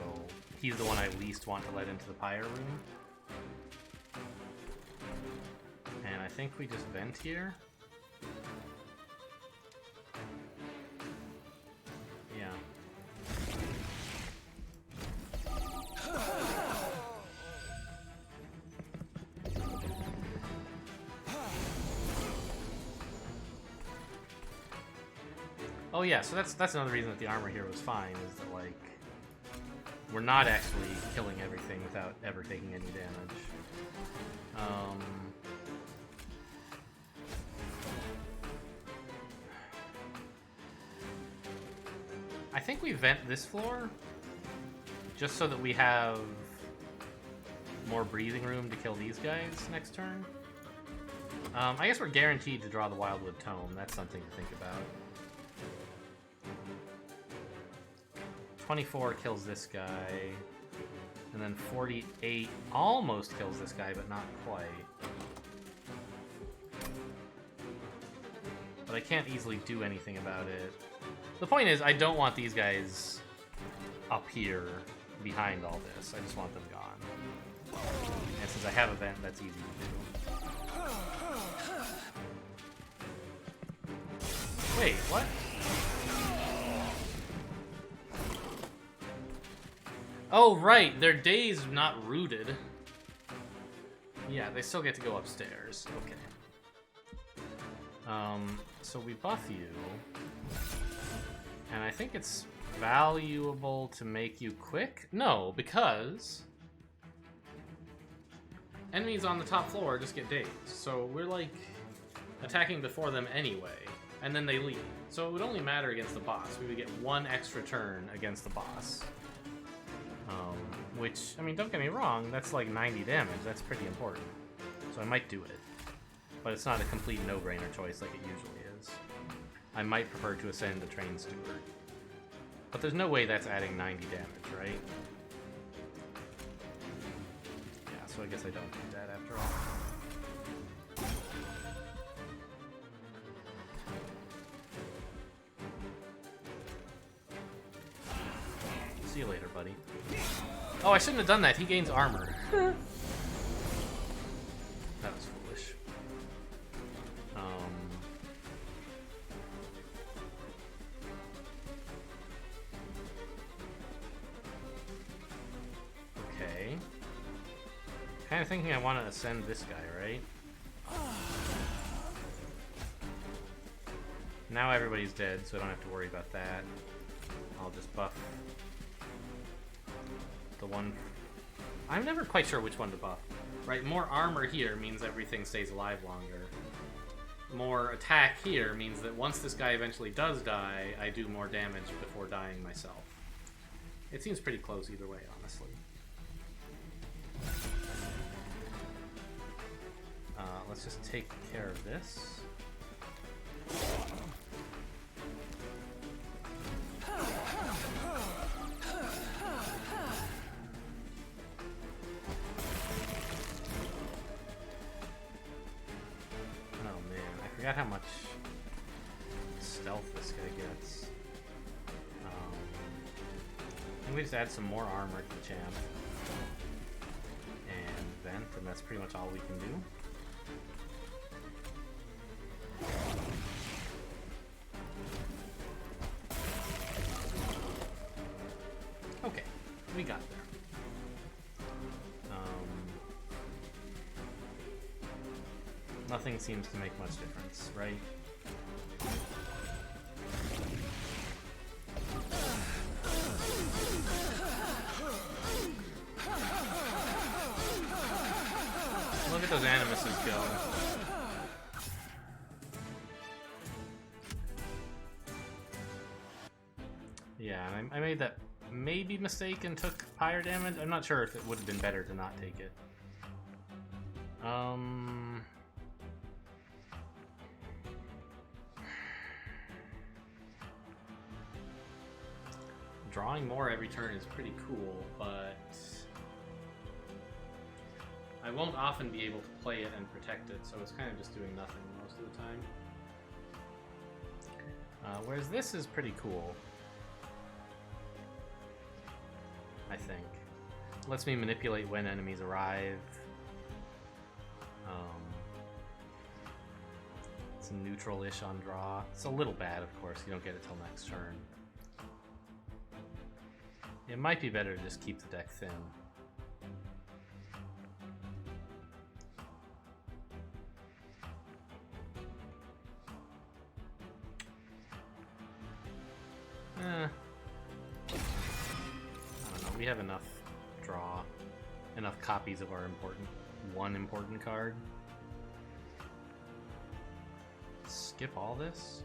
he's the one I least want to let into the pyre room. And I think we just vent here. Yeah. Oh yeah, so that's another reason that the armor here was fine, is that, like, we're not actually killing everything without ever taking any damage. I think we vent this floor, just so that we have more breathing room to kill these guys next turn. I guess we're guaranteed to draw the Wildwood Tome. That's something to think about. 24 kills this guy, and then 48 almost kills this guy, but not quite. But I can't easily do anything about it. The point is, I don't want these guys up here behind all this. I just want them gone. And since I have a vent, that's easy to do. Wait, what? Oh, right, they're dazed, not rooted. Yeah, they still get to go upstairs. Okay. So we buff you. And I think it's valuable to make you quick? No, because enemies on the top floor just get dazed. So we're, like, attacking before them anyway, and then they leave. So it would only matter against the boss. We would get one extra turn against the boss. Which, I mean, don't get me wrong, that's like 90 damage. That's pretty important. So I might do it. But it's not a complete no-brainer choice like it usually is. I might prefer to ascend a Train Steward. But there's no way that's adding 90 damage, right? Yeah, so I guess I don't do that after all. See you later, buddy. Oh, I shouldn't have done that. He gains armor. That was foolish. Okay. Kind of thinking I want to ascend this guy, right? Now everybody's dead, so I don't have to worry about that. I'll just buff the one. I'm never quite sure which one to buff. Right, more armor here means everything stays alive longer. More attack here means that once this guy eventually does die, I do more damage before dying myself. It seems pretty close either way, honestly. Let's just take care of this. I forgot how much stealth this guy gets. I think we just add some more armor to the champ. And vent, and that's pretty much all we can do. Okay, we got there. Nothing seems to make much difference, right? Look at those animuses go. Yeah, I made that maybe mistake and took pyre damage. I'm not sure if it would have been better to not take it. Drawing more every turn is pretty cool, but I won't often be able to play it and protect it, so it's kind of just doing nothing most of the time. Whereas this is pretty cool, I think. Lets me manipulate when enemies arrive. It's neutral-ish on draw. It's a little bad, of course. You don't get it till next turn. It might be better to just keep the deck thin. I don't know, we have enough draw, enough copies of our one important card. Skip all this?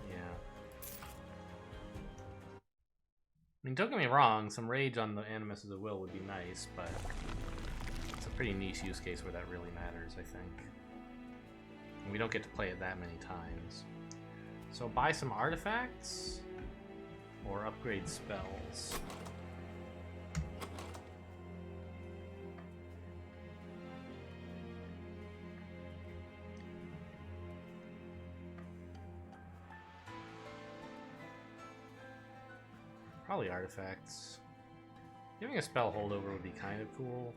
Yeah. I mean, don't get me wrong, some rage on the Animuses of Will would be nice, but it's a pretty niche use case where that really matters, I think. And we don't get to play it that many times. So buy some artifacts or upgrade spells. Probably artifacts. Giving a spell holdover would be kind of cool.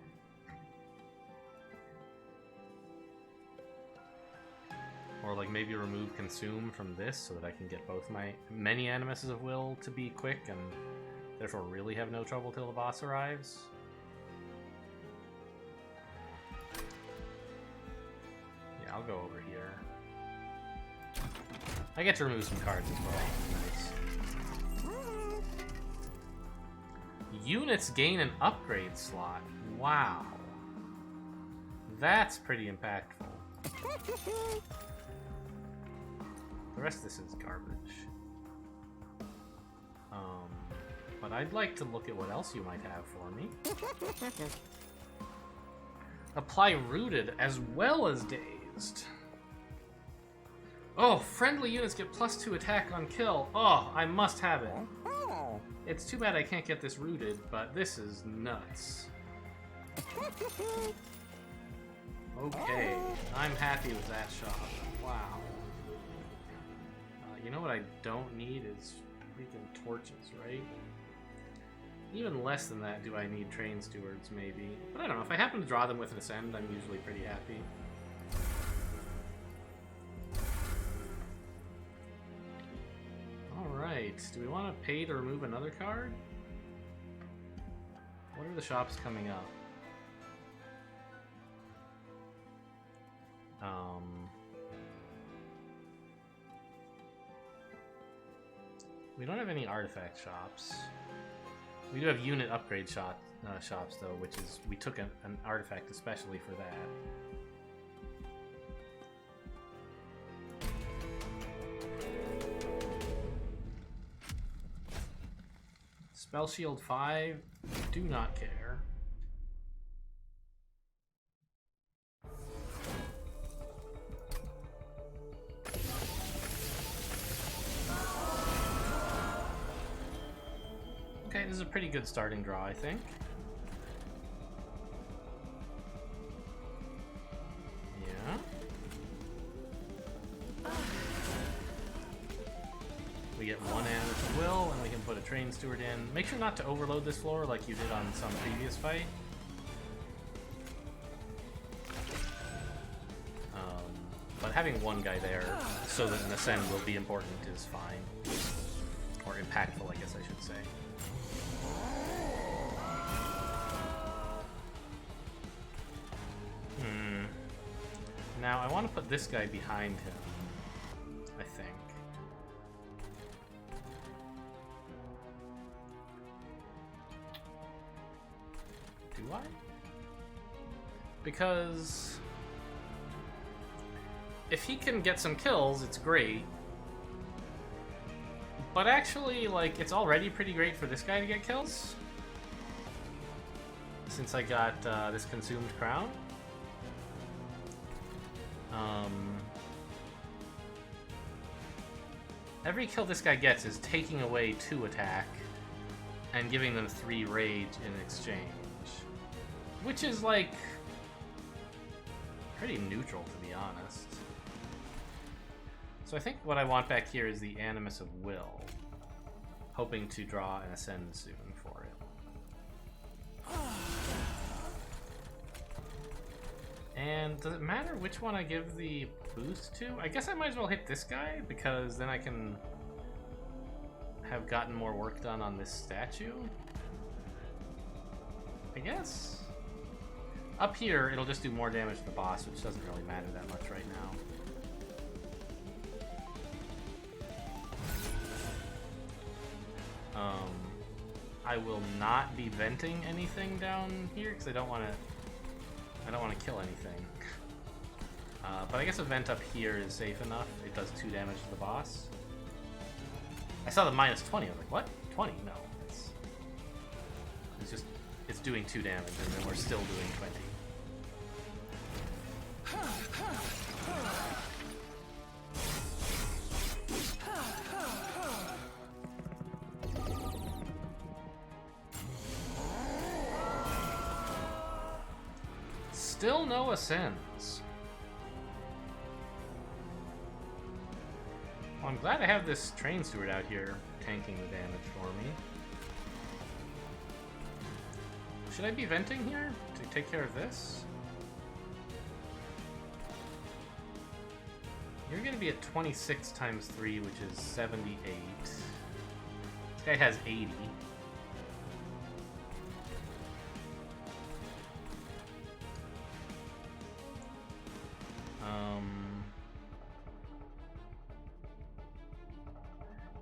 Or like maybe remove consume from this so that I can get both my many Animuses of Will to be quick and therefore really have no trouble till the boss arrives. Yeah, I'll go over here. I get to remove some cards as well. Nice. Units gain an upgrade slot. Wow. That's pretty impactful. The rest of this is garbage. But I'd like to look at what else you might have for me. Apply Rooted as well as Dazed. Oh, friendly units get +2 attack on kill. Oh, I must have it. It's too bad I can't get this Rooted, but this is nuts. Okay, I'm happy with that shot. Wow. You know what I don't need is freaking torches, right? Even less than that do I need train stewards, maybe. But I don't know, if I happen to draw them with an Ascend, I'm usually pretty happy. Alright, do we want to pay to remove another card? What are the shops coming up? We don't have any artifact shops. We do have unit upgrade shops though, which is, we took an artifact especially for that. Spell Shield 5, do not care. this is a pretty good starting draw, I think. Yeah. We get one Animus of Will, and we can put a Train Steward in. Make sure not to overload this floor like you did on some previous fight. But having one guy there so that an Ascend will be important is fine. Or impactful, I guess I should say. Now, I want to put this guy behind him, I think. Do I? Because if he can get some kills, it's great. But actually, like, it's already pretty great for this guy to get kills. Since I got this Consumed Crown. Every kill this guy gets is taking away 2 attack and giving them 3 rage in exchange. Which is, like, pretty neutral, to be honest. So I think what I want back here is the Animus of Will. Hoping to draw an Ascend soon for it. And does it matter which one I give the boost to? I guess I might as well hit this guy, because then I can have gotten more work done on this statue. I guess? Up here, it'll just do more damage to the boss, which doesn't really matter that much right now. I will not be venting anything down here because I don't want to kill anything. But I guess a vent up here is safe enough. It does 2 damage to the boss. I saw the minus 20. I was like, what? 20? No. It's doing 2 damage, and then we're still doing 20. Still no Ascends. Well, I'm glad I have this Train Steward out here tanking the damage for me. Should I be venting here to take care of this? You're gonna be at 26 times 3, which is 78. This guy has 80.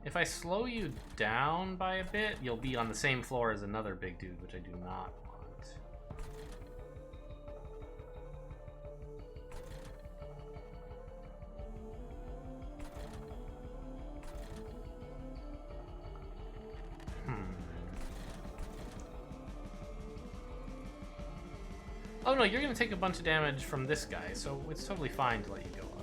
If I slow you down by a bit, you'll be on the same floor as another big dude, which I do not want. Oh no, you're gonna take a bunch of damage from this guy, so it's totally fine to let you go up.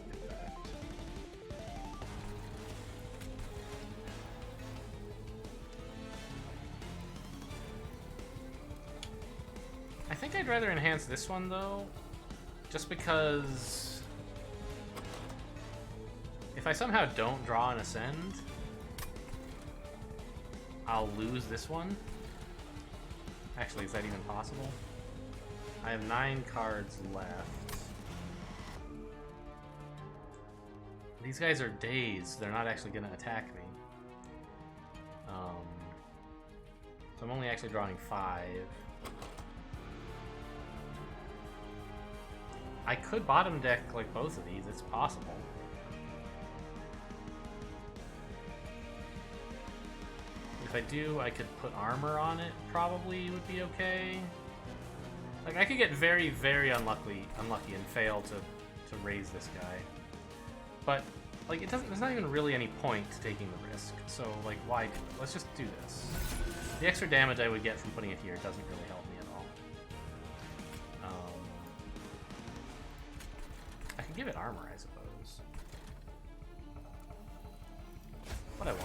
I think I'd rather enhance this one though, just because if I somehow don't draw an Ascend, I'll lose this one. Actually, is that even possible? I have 9 cards left. These guys are dazed. They're not actually gonna attack me. So I'm only actually drawing 5. I could bottom deck like both of these, it's possible. If I do, I could put armor on it, probably would be okay. Like, I could get very, very unlucky and fail to raise this guy. But, like, there's not even really any point to taking the risk. So, like, why do it? Let's just do this. The extra damage I would get from putting it here doesn't really help me at all. I could give it armor, I suppose. But I won't.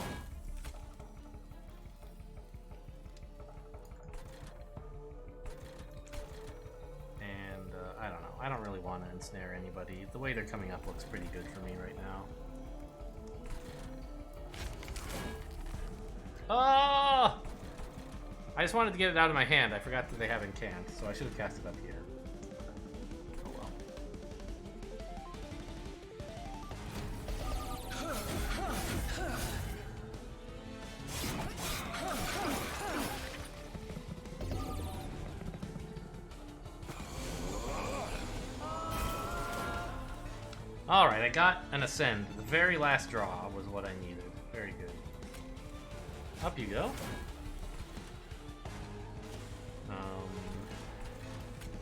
really want to ensnare anybody. The way they're coming up looks pretty good for me right now. Oh! I just wanted to get it out of my hand. I forgot that they have Incant, so I should have cast it up here. Oh well. Alright, I got an Ascend. The very last draw was what I needed. Very good. Up you go.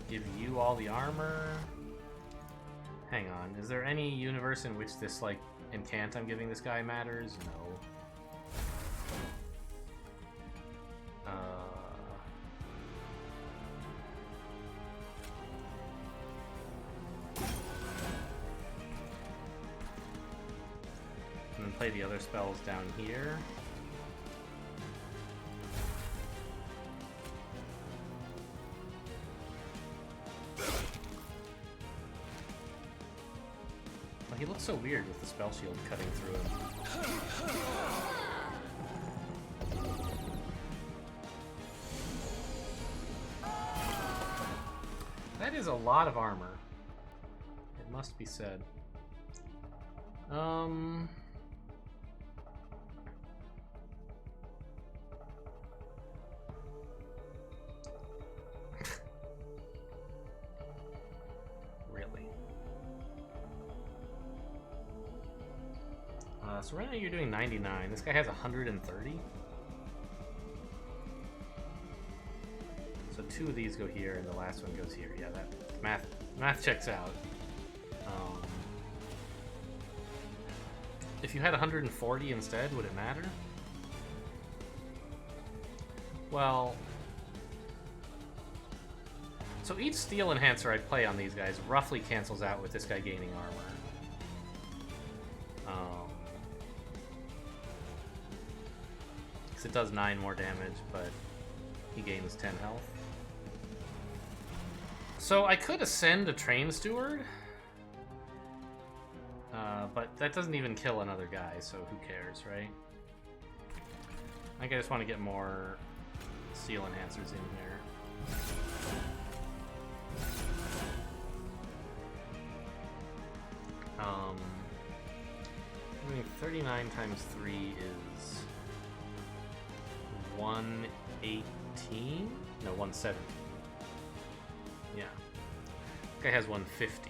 Give you all the armor. Hang on, is there any universe in which this, like, incant I'm giving this guy matters? No. And then play the other spells down here. He looks so weird with the spell shield cutting through him. That is a lot of armor. It must be said. So right now you're doing 99. This guy has 130. So 2 of these go here, and the last one goes here. Yeah, that math checks out. If you had 140 instead, would it matter? Well, so each steel enhancer I play on these guys roughly cancels out with this guy gaining armor. It does 9 more damage, but he gains 10 health. So I could ascend a Train Steward, but that doesn't even kill another guy, so who cares, right? I think I just want to get more Steel Enhancers in here. I mean, 39 times 3 is 118? No, 170. Yeah. This guy has 150.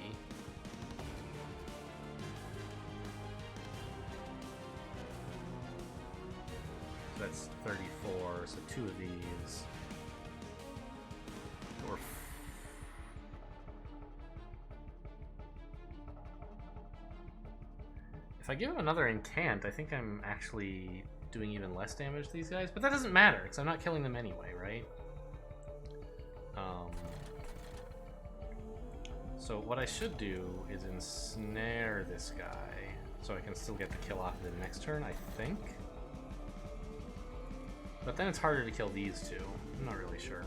So that's 34, so 2 of these. Or if I give him another incant, I think I'm actually doing even less damage to these guys, but that doesn't matter because I'm not killing them anyway, right? So what I should do is ensnare this guy so I can still get the kill off of the next turn, I think. But then it's harder to kill these two. I'm not really sure.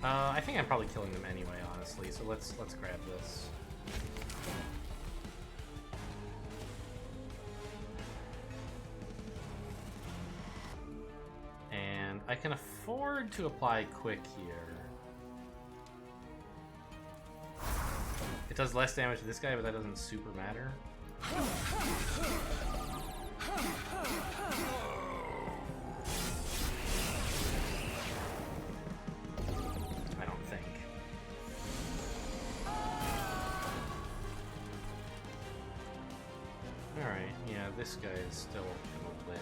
I think I'm probably killing them anyway, honestly, so let's grab this. And I can afford to apply quick here. It does less damage to this guy, but that doesn't super matter. This guy is still gonna live.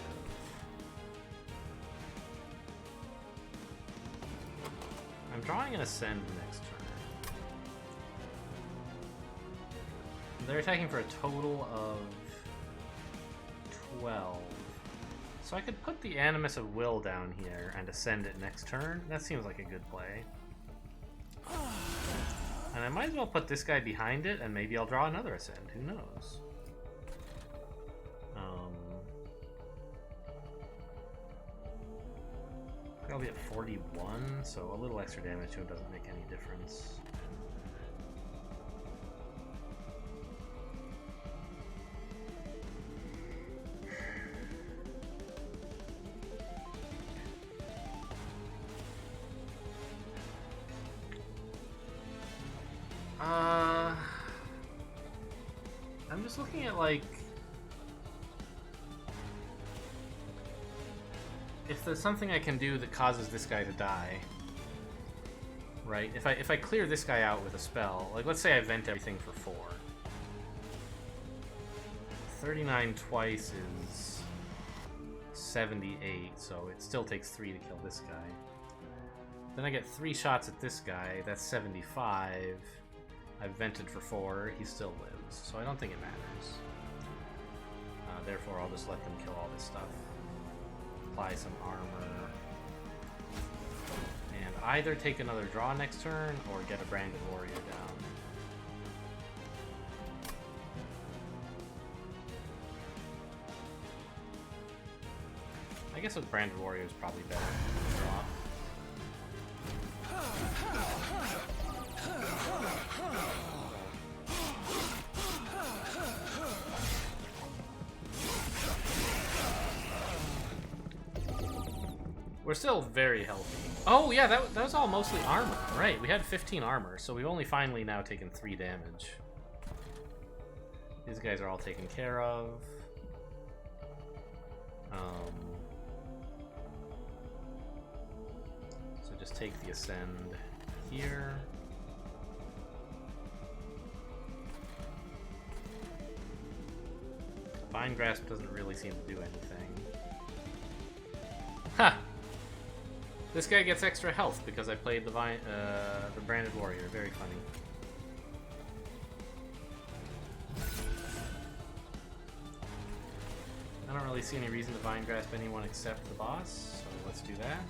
I'm drawing an Ascend next turn. They're attacking for a total of 12. So I could put the Animus of Will down here and ascend it next turn. That seems like a good play. And I might as well put this guy behind it, and maybe I'll draw another Ascend. Who knows? I'll be at 41, so a little extra damage to him doesn't make any difference. I'm just looking at, like, if there's something I can do that causes this guy to die, right? If I clear this guy out with a spell, like let's say I vent everything for 4. 39 twice is 78, so it still takes 3 to kill this guy. Then I get 3 shots at this guy, that's 75. I've vented for 4, he still lives, so I don't think it matters. Therefore, I'll just let them kill all this stuff. Apply some armor. And either take another draw next turn, or get a Branded Warrior down. I guess with Branded Warrior is probably better than draw. We're still very healthy. Oh yeah, that was all mostly armor. Right, we had 15 armor, so we've only finally now taken 3 damage. These guys are all taken care of. So just take the Ascend here. Vine Grasp doesn't really seem to do anything. Ha! This guy gets extra health because I played the Branded Warrior. Very funny. I don't really see any reason to Vine Grasp anyone except the boss, so let's do that.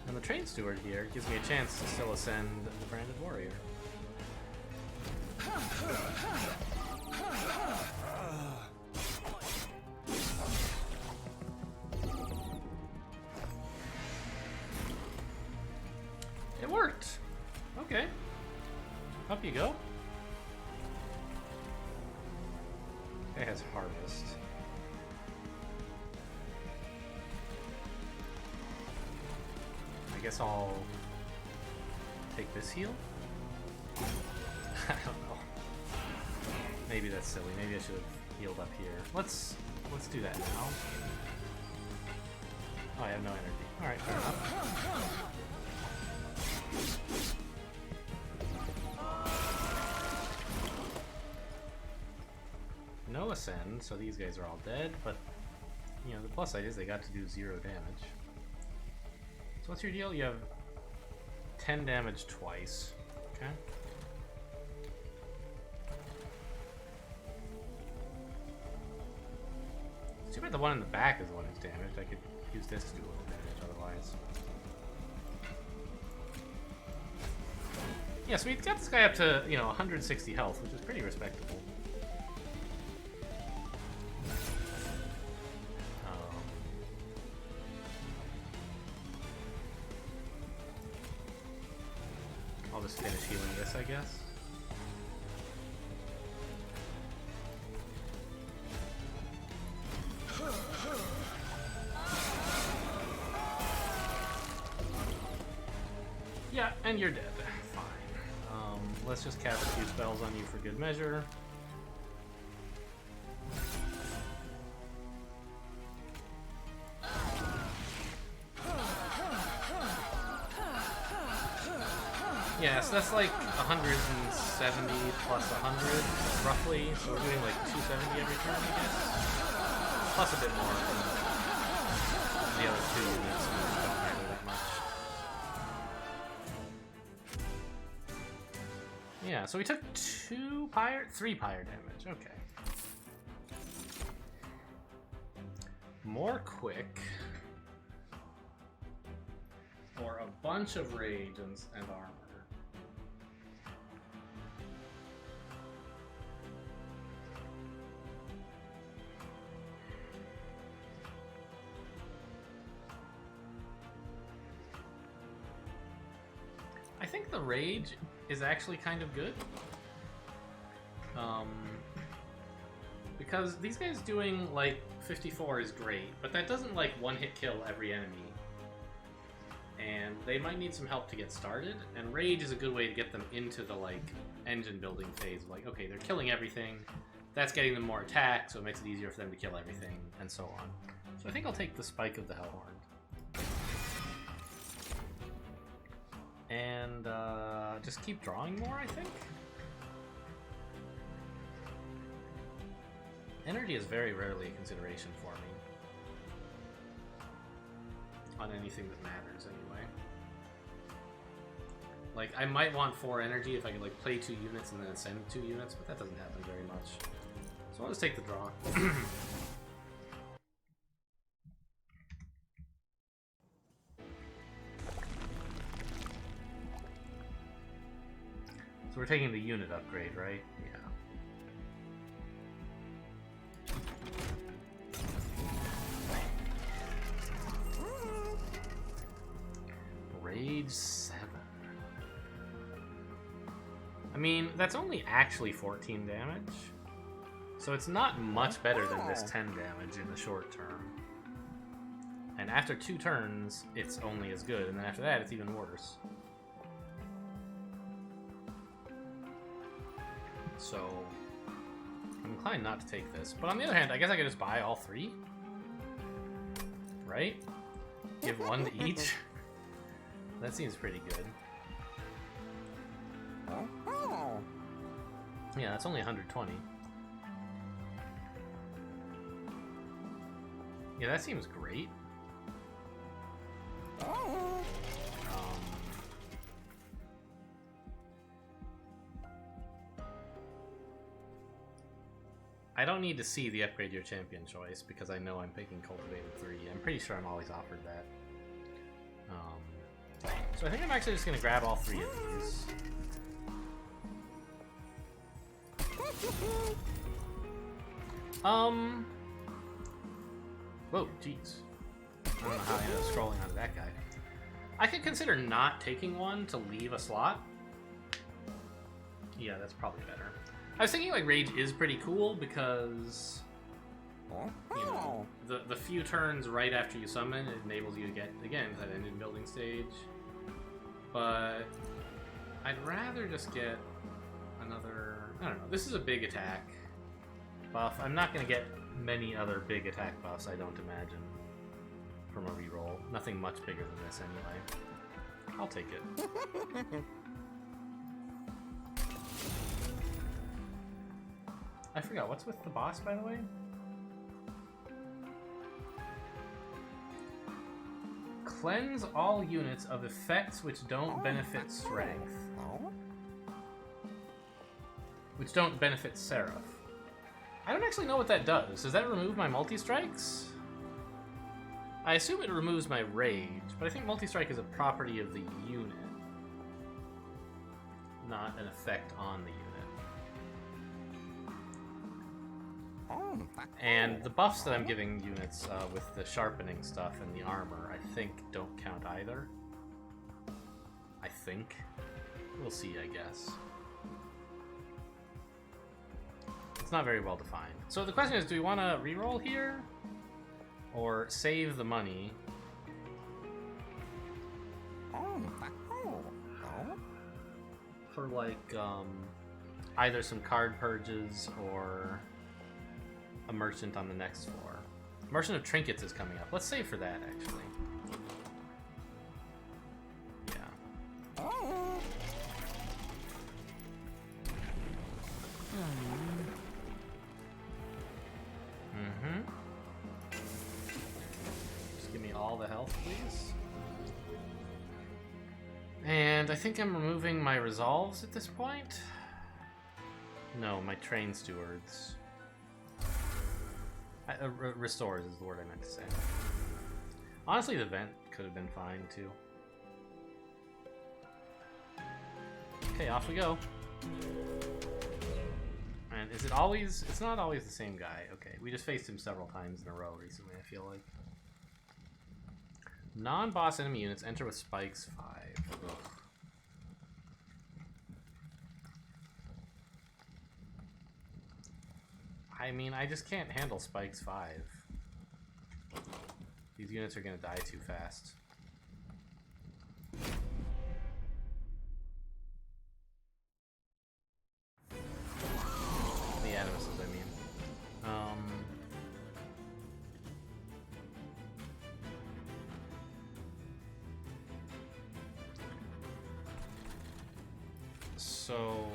And the Train Steward here gives me a chance to still ascend the Branded Warrior. It worked! Okay. Up you go. Guy has Harvest. I guess I'll take this heal? I don't know. Maybe that's silly. Maybe I should have healed up here. Let's do that now. Oh, I have no energy. Alright, fair enough. No Ascend, so these guys are all dead, but you know, the plus side is they got to do 0 damage. So what's your deal? You have 10 damage twice. Okay. It's too bad the one in the back is the one who's damaged. I could use this to do a little damage otherwise. Yeah, so we got this guy up to, you know, 160 health, which is pretty respectable. I'll just finish healing this, I guess. Yeah, and you're dead. Fine. Let's just cast a few spells on you for good measure. Yeah, so that's like 170 plus 100, roughly. So we're doing like 270 every turn, I guess. Plus a bit more from the other 2 units, so we don't matter that much. Yeah, so we took 3 pyre damage. Okay. more quick, or a bunch of rage and armor. I think the rage is actually kind of good. Because these guys doing like 54 is great, but that doesn't like one-hit kill every enemy. And they might need some help to get started, and rage is a good way to get them into the like engine building phase. Like, okay, they're killing everything, that's getting them more attack, so it makes it easier for them to kill everything, and so on. So I think I'll take the Spike of the Hellhorn. And just keep drawing more, I think. Energy is very rarely a consideration for me. On anything that matters, anyway. Like, I might want 4 energy if I could, like, play 2 units and then ascend 2 units, but that doesn't happen very much. So I'll just take the draw. So we're taking the unit upgrade, right? Yeah. Rage 7. I mean, that's only actually 14 damage. So it's not much better than this 10 damage in the short term. And after 2 turns, it's only as good, and then after that, it's even worse. So I'm inclined not to take this. But on the other hand, I guess I could just buy all 3. Right? Give 1 to each. That seems pretty good. Yeah, that's only 120. Yeah, that seems great. I don't need to see the upgrade your champion choice because I know I'm picking Cultivated 3. I'm pretty sure I'm always offered that. So I think I'm actually just going to grab all 3 of these. Whoa, jeez. I don't know how I ended up scrolling onto that guy. I could consider not taking one to leave a slot. Yeah, that's probably better. I was thinking like Rage is pretty cool because, you know, the few turns right after you summon, it enables you to get, again, that engine building stage. But I'd rather just get another, I don't know, this is a big attack buff. I'm not going to get many other big attack buffs, I don't imagine, from a reroll. Nothing much bigger than this anyway. I'll take it. I forgot, what's with the boss, by the way? Cleanse all units of effects which don't benefit strength. Which don't benefit Seraph. I don't actually know what that does. Does that remove my multi-strikes? I assume it removes my rage, but I think multi-strike is a property of the unit, not an effect on the unit. And the buffs that I'm giving units with the sharpening stuff and the armor, I think, don't count either. I think. We'll see, I guess. It's not very well defined. So the question is, do we want to reroll here? Or save the money? For like, either some card purges or a merchant on the next floor. Merchant of Trinkets is coming up. Let's save for that, actually. Yeah. Just give me all the health, please. And I think I'm removing my resolves at this point. No, my train stewards. Restores is the word I meant to say. Honestly, the vent could have been fine too. Okay, off we go. And is it always... It's not always the same guy. Okay, we just faced him several times in a row recently, I feel like. Non-boss enemy units enter with spikes 5. Ugh. I mean, I just can't handle spikes 5. These units are gonna die too fast. The animuses, I mean. So...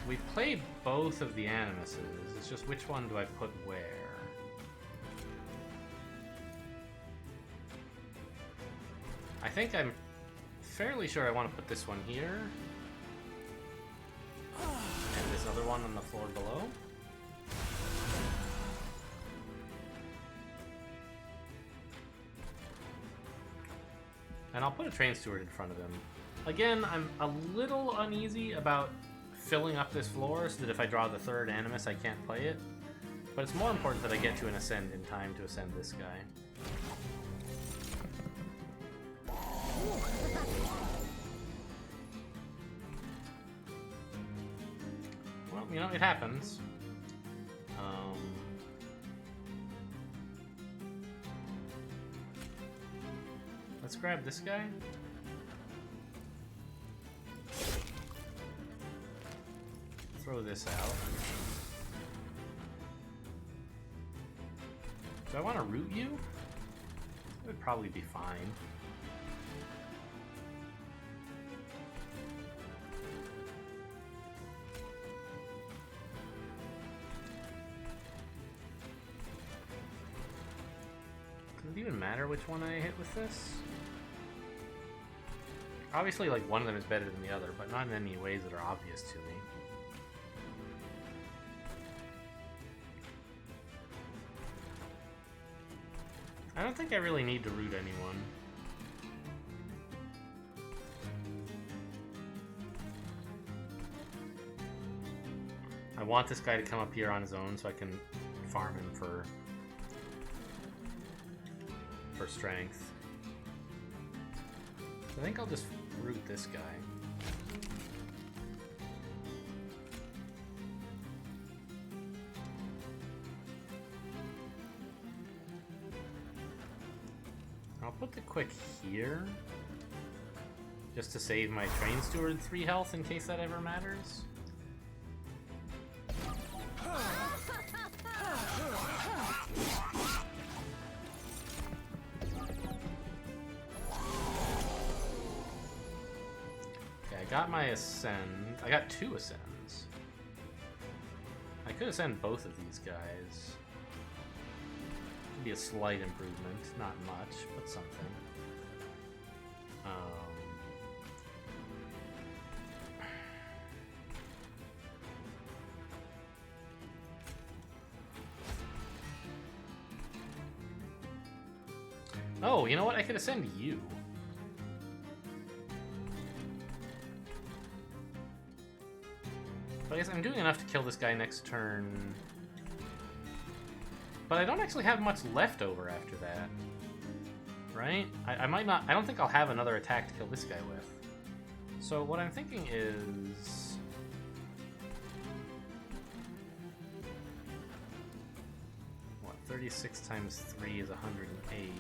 We played both of the animuses. It's just which one do I put where? I think I'm fairly sure I want to put this one here. And this other one on the floor below. And I'll put a train steward in front of him. Again, I'm a little uneasy about filling up this floor so that if I draw the third animus, I can't play it. But it's more important that I get to an ascend in time to ascend this guy. Well, you know, it happens. Let's grab this guy. Throw this out. Do I want to root you? It would probably be fine. Does it even matter which one I hit with this? Obviously, like, one of them is better than the other, but not in any ways that are obvious to me. I don't think I really need to root anyone. I want this guy to come up here on his own so I can farm him for strength. I think I'll just root this guy. I'll put the quick here, just to save my train steward 3 health in case that ever matters. Okay, I got my ascend. I got 2 ascends. I could ascend both of these guys. Be a slight improvement, not much, but something. Oh, you know what? I could ascend you. But I guess I'm doing enough to kill this guy next turn. But I don't actually have much left over after that. Right? I might not... I don't think I'll have another attack to kill this guy with. So what I'm thinking is... What? 36 times 3 is 108.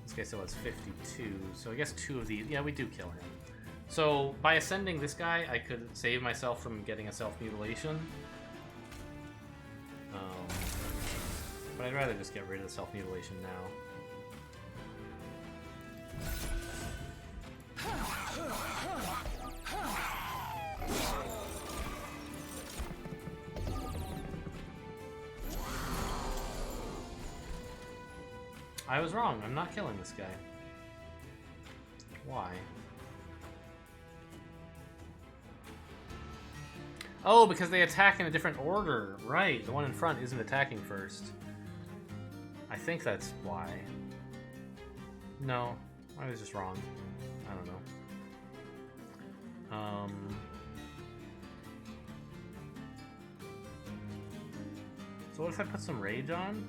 This guy still has 52. So I guess 2 of these... Yeah, we do kill him. So by ascending this guy, I could save myself from getting a self-mutilation. But I'd rather just get rid of the self-mutilation now. I was wrong. I'm not killing this guy. Why? Oh, because they attack in a different order. Right, the one in front isn't attacking first. I think that's why. No, I was just wrong. I don't know. So what if I put some rage on?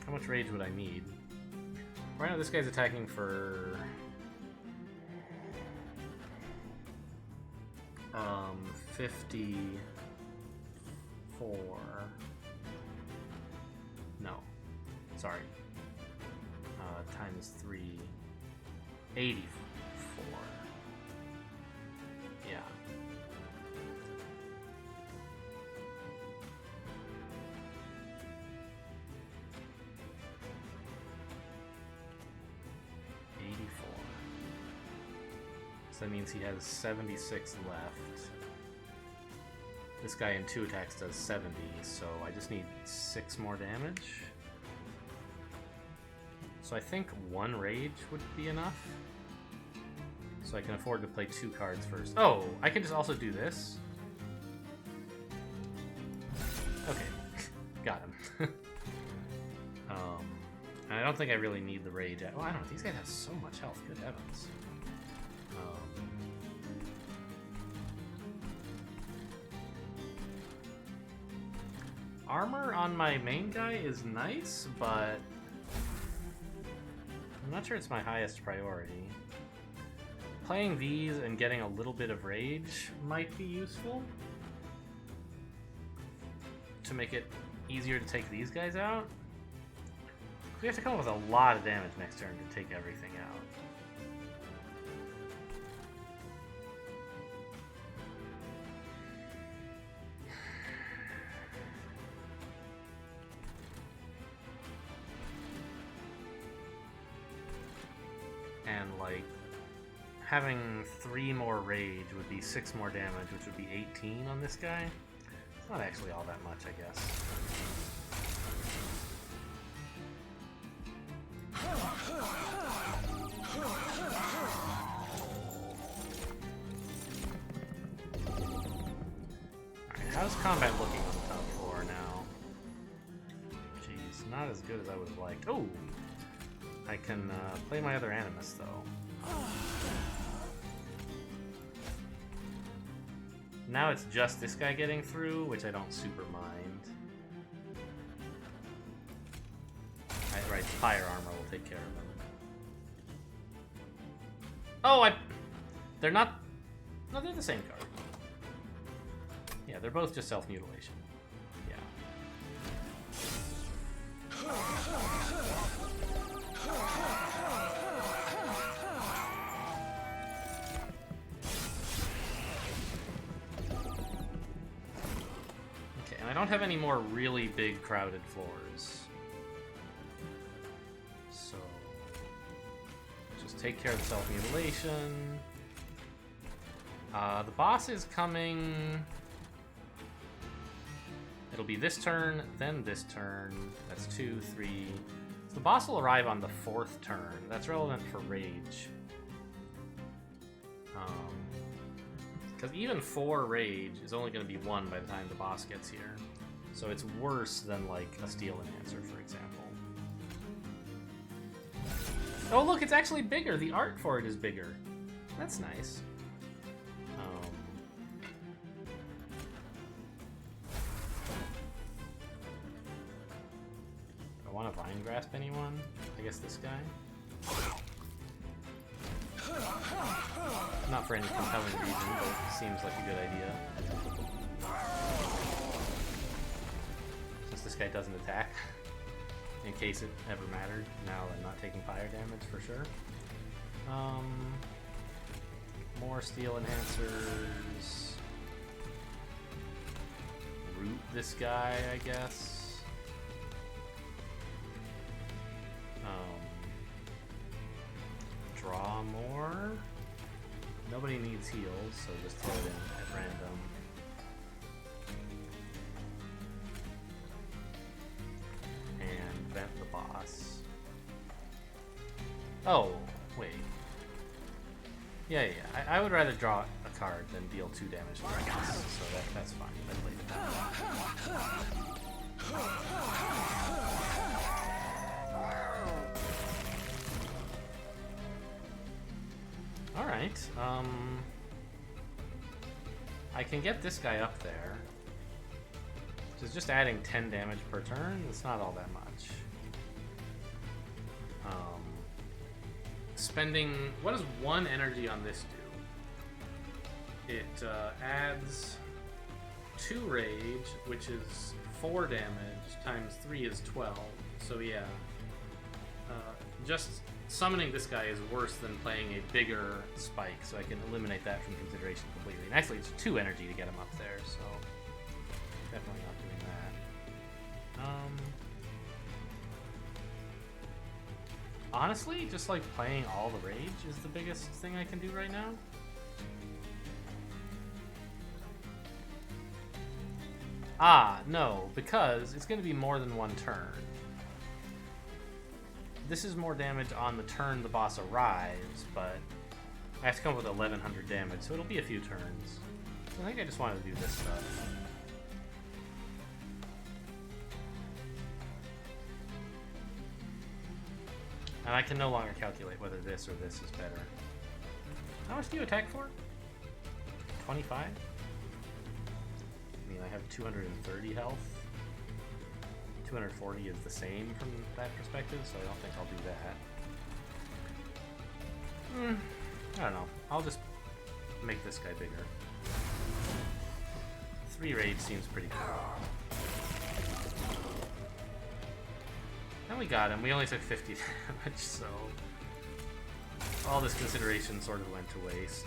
How much rage would I need? Right now this guy's attacking for... 54. No. Sorry. Times 3. 84. Yeah. So that means he has 76 left. This guy in 2 attacks does 70, so I just need 6 more damage. So I think 1 rage would be enough. So I can afford to play 2 cards first. Oh, I can just also do this. Okay, got him. I don't think I really need the rage. Oh, I don't know. These guys have so much health. Good heavens. Armor on my main guy is nice, but I'm not sure it's my highest priority. Playing these and getting a little bit of rage might be useful to make it easier to take these guys out. We have to come up with a lot of damage next turn to take everything out. And, like, having 3 more rage would be 6 more damage, which would be 18 on this guy. It's not actually all that much, I guess. Alright, how's combat looking on the top floor now? Jeez, not as good as I would have liked. Oh! I can play my other Animus, though. Now it's just this guy getting through, which I don't super mind. Right, fire armor will take care of him. Oh, they're not... No, they're the same card. Yeah, they're both just self-mutilation. Yeah. Okay, and I don't have any more really big crowded floors. So just take care of the self-mutilation. The boss is coming. It'll be this turn, then this turn. That's 2, 3. So the boss will arrive on the 4th turn. That's relevant for rage. Because even 4 rage is only going to be 1 by the time the boss gets here. So it's worse than, like, a steel enhancer, for example. Oh, look, it's actually bigger. The art for it is bigger. That's nice. I want to vine grasp anyone? I guess this guy? Not for any compelling reason, but it seems like a good idea. Since this guy doesn't attack, in case it ever mattered. Now I'm not taking fire damage for sure. More steel enhancers. Root this guy, I guess. Draw more. Nobody needs heals, so just throw it in at random. And vent the boss. Oh, wait. Yeah. I would rather draw a card, then deal 2 damage to us. So that's fine. I played it that way. Alright, I can get this guy up there. Which is just adding 10 damage per turn. It's not all that much. Spending... What does 1 energy on this do? It adds 2 rage, which is 4 damage, times 3 is 12. So yeah. Just summoning this guy is worse than playing a bigger spike, so I can eliminate that from consideration completely. And actually, it's 2 energy to get him up there, so definitely not doing that. Honestly, just like playing all the rage is the biggest thing I can do right now. Ah, no, because it's going to be more than 1 turn. This is more damage on the turn the boss arrives, but I have to come up with 1100 damage, so it'll be a few turns. So I think I just wanted to do this stuff. And I can no longer calculate whether this or this is better. How much do you attack for? 25? I mean, I have 230 health. 240 is the same from that perspective, so I don't think I'll do that. I don't know. I'll just make this guy bigger. 3 rage seems pretty cool. And we got him. We only took 50 damage, so all this consideration sort of went to waste.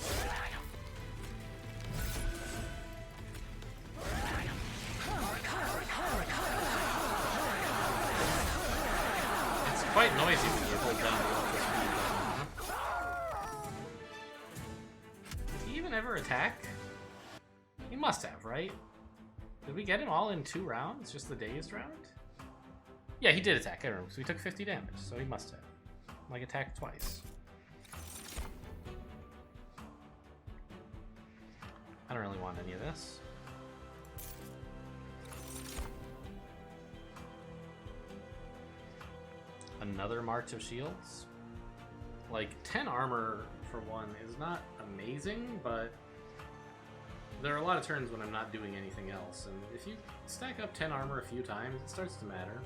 It's quite noisy when you hold down the ultra speed button, huh? Did he even ever attack? He must have, right? Did we get him all in 2 rounds? Just the dazed round? Yeah, he did attack, I remember, so he took 50 damage, so he must have. Like, attacked twice. I don't really want any of this. Another March of Shields? Like, 10 armor, for one, is not amazing, but there are a lot of turns when I'm not doing anything else, and if you stack up 10 armor a few times, it starts to matter.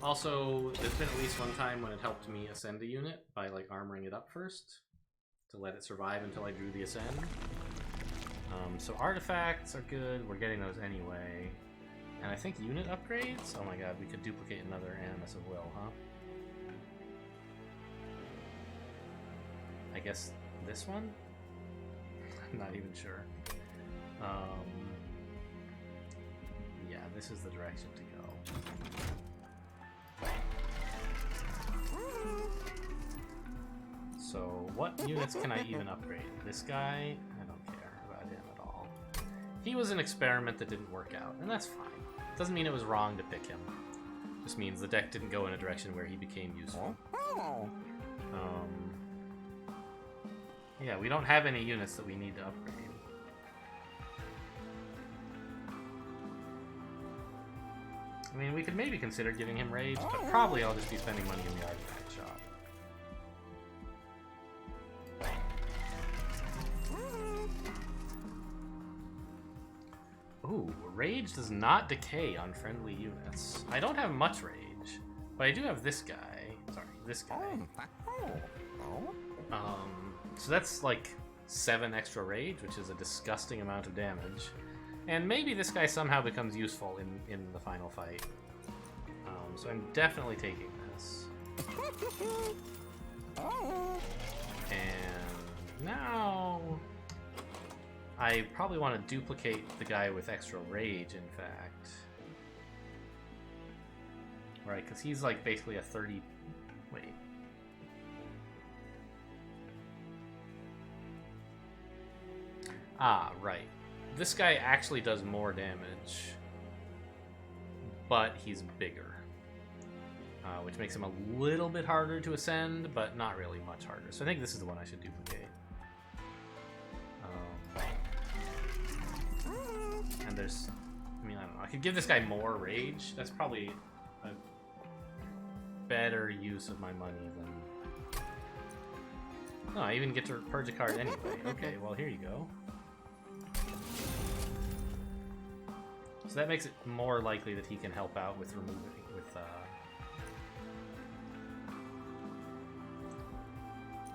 Also, there's been at least one time when it helped me ascend a unit by like armoring it up first to let it survive until I drew the ascend. So artifacts are good, we're getting those anyway. And I think unit upgrades? Oh my god, we could duplicate another Animus of Will, huh? I guess this one? I'm not even sure. Yeah, this is the direction to go. So, what units can I even upgrade? This guy? I don't care about him at all. He was an experiment that didn't work out, and that's fine. Doesn't mean it was wrong to pick him. Just means the deck didn't go in a direction where he became useful. Yeah, we don't have any units that we need to upgrade. I mean, we could maybe consider giving him rage, but probably I'll just be spending money in the artifact shop. Ooh, rage does not decay on friendly units. I don't have much rage, but I do have this guy. Sorry, this guy. So that's like 7 extra rage, which is a disgusting amount of damage. And maybe this guy somehow becomes useful in the final fight. So I'm definitely taking this. And now I probably want to duplicate the guy with extra rage, in fact. Right, because he's like basically a 30... Wait. Ah, right. This guy actually does more damage, but he's bigger. Which makes him a little bit harder to ascend, but not really much harder. So I think this is the one I should duplicate. And there's... I mean, I don't know. I could give this guy more rage. That's probably a better use of my money than... No, I even get to purge a card anyway. Okay, well, here you go. So that makes it more likely that he can help out with removing...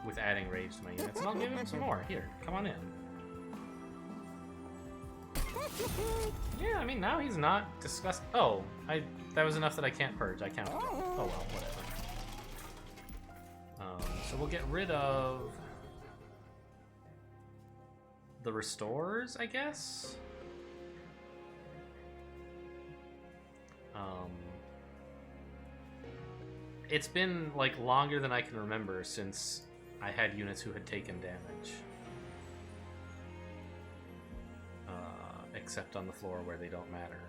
with adding rage to my units. And I'll give him some more. Here, come on in. Yeah, I mean, now he's not disgusting. Oh, that was enough that I can't purge. I counted. Oh well, whatever. So we'll get rid of the restores, I guess. It's been like longer than I can remember since I had units who had taken damage. Except on the floor where they don't matter.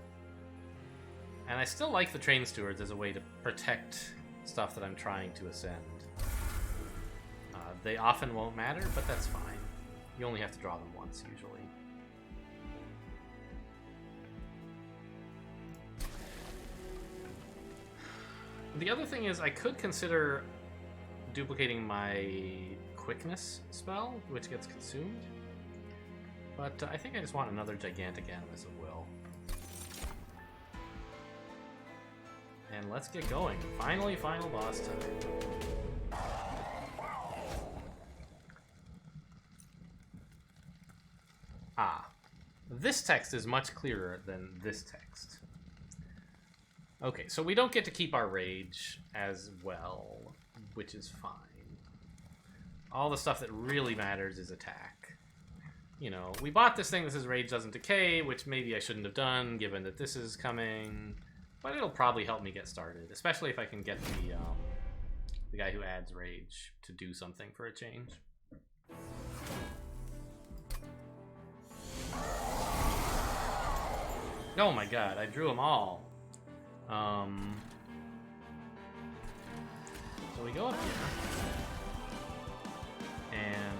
And I still like the train stewards as a way to protect stuff that I'm trying to ascend. They often won't matter, but that's fine. You only have to draw them once, usually. The other thing is I could consider duplicating my quickness spell, which gets consumed. But I think I just want another gigantic Animus of Will. And let's get going. Finally, final boss time. Ah. This text is much clearer than this text. Okay, so we don't get to keep our rage as well, which is fine. All the stuff that really matters is attack. You know, we bought this thing that says rage doesn't decay, which maybe I shouldn't have done, given that this is coming. But it'll probably help me get started, especially if I can get the guy who adds rage to do something for a change. Oh my god, I drew them all. So we go up here. And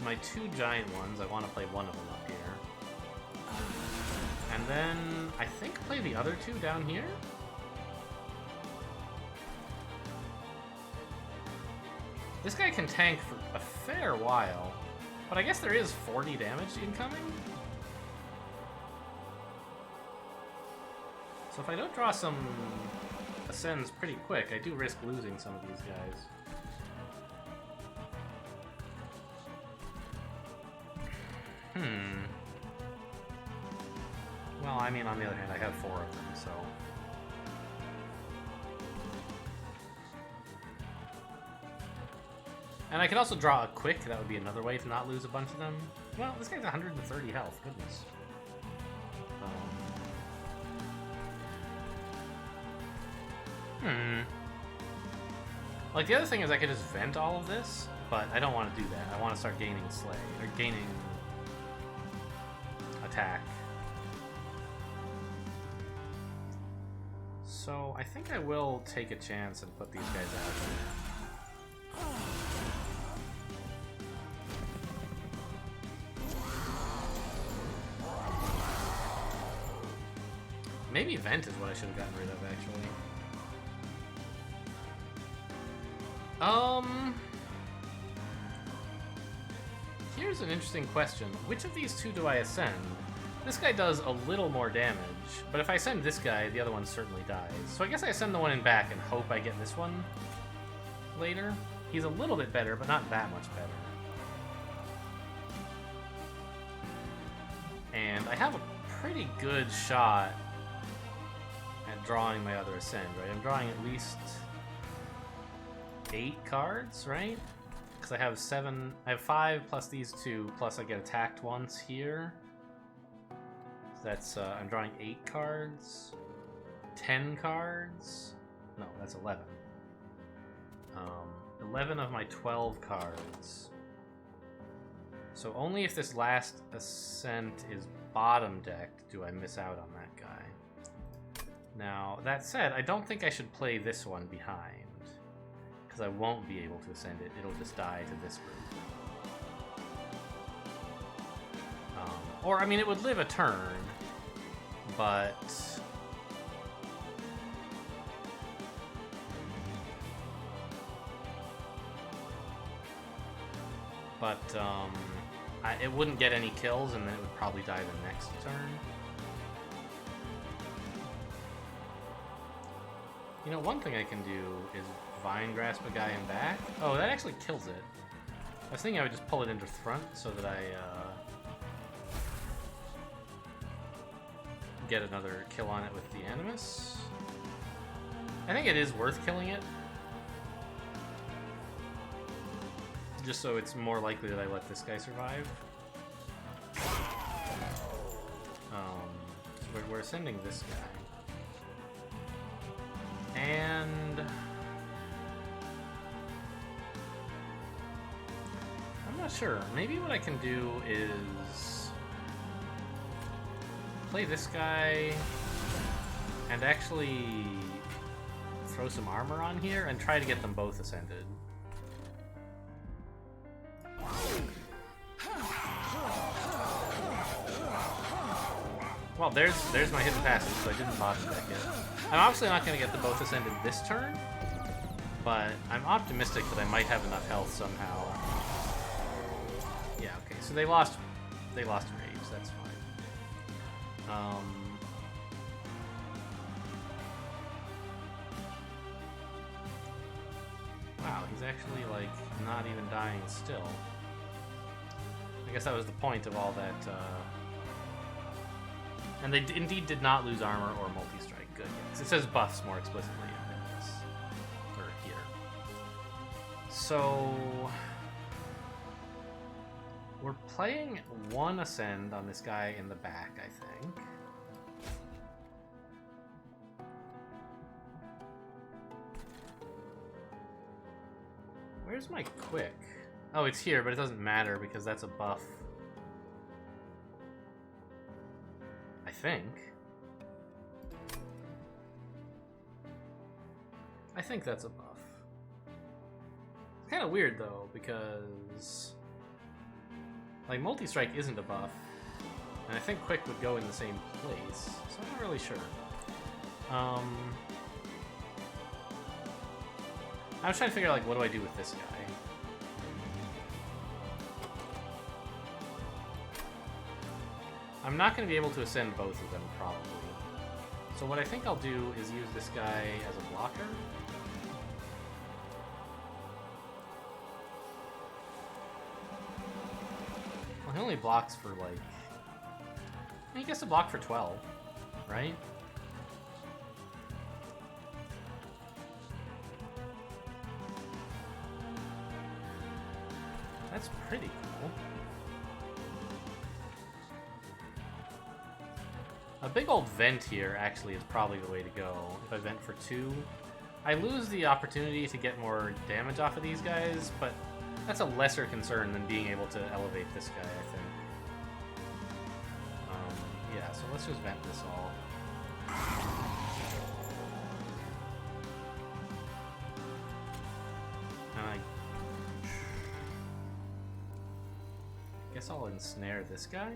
my two giant ones, I want to play one of them up here. And then I think play the other two down here? This guy can tank for a fair while, but I guess there is 40 damage incoming? So if I don't draw some ascends pretty quick, I do risk losing some of these guys. Well, I mean, on the other hand, I have 4 of them, so... And I can also draw a quick, that would be another way to not lose a bunch of them. Well, this guy's 130 health, goodness. Like, the other thing is I could just vent all of this, but I don't want to do that. I want to start gaining slay, or gaining attack. So I think I will take a chance and put these guys out. Maybe vent is what I should have gotten rid of, actually. Here's an interesting question. Which of these two do I ascend? This guy does a little more damage, but if I send this guy, the other one certainly dies. So I guess I send the one in back and hope I get this one later. He's a little bit better, but not that much better. And I have a pretty good shot at drawing my other ascend, right? I'm drawing at least 8 cards, right? Because I have 7, I have 5 plus these 2, plus I get attacked once here. So that's, I'm drawing 8 cards, 10 cards, no, that's 11. 11 of my 12 cards. So only if this last ascent is bottom decked do I miss out on that guy. Now, that said, I don't think I should play this one behind. Because I won't be able to ascend it. It'll just die to this group. Or, I mean, it would live a turn, but... it wouldn't get any kills, and then it would probably die the next turn. You know, one thing I can do is Vine Grasp a guy in back. Oh, that actually kills it. I was thinking I would just pull it into front so that I get another kill on it with the Animus. I think it is worth killing it. Just so it's more likely that I let this guy survive. So we're sending this guy. And... I'm not sure. Maybe what I can do is... play this guy and actually throw some armor on here and try to get them both ascended. Well, there's my hidden passage, so I didn't botch that yet. I'm obviously not going to get them both ascended this turn, but I'm optimistic that I might have enough health somehow. Yeah, okay, so they lost Rage, that's fine. Wow, he's actually, like, not even dying still. I guess that was the point of all that, And they indeed did not lose armor or multi-strike. Good, yes. It says buffs more explicitly in this, or here. So... we're playing one Ascend on this guy in the back, I think. Where's my quick? Oh, it's here, but it doesn't matter because that's a buff. I think that's a buff. It's kind of weird though, because like multi-strike isn't a buff, and I think quick would go in the same place, so I'm not really sure. I was trying to figure out, like, what do I do with this guy? I'm not going to be able to ascend both of them, probably. So what I think I'll do is use this guy as a blocker. Well, he only blocks for, like... he gets to block for 12, right? That's pretty cool. A big old vent here actually is probably the way to go. If I vent for 2, I lose the opportunity to get more damage off of these guys, but that's a lesser concern than being able to elevate this guy, I think. Yeah, so let's just vent this all. And I guess I'll ensnare this guy.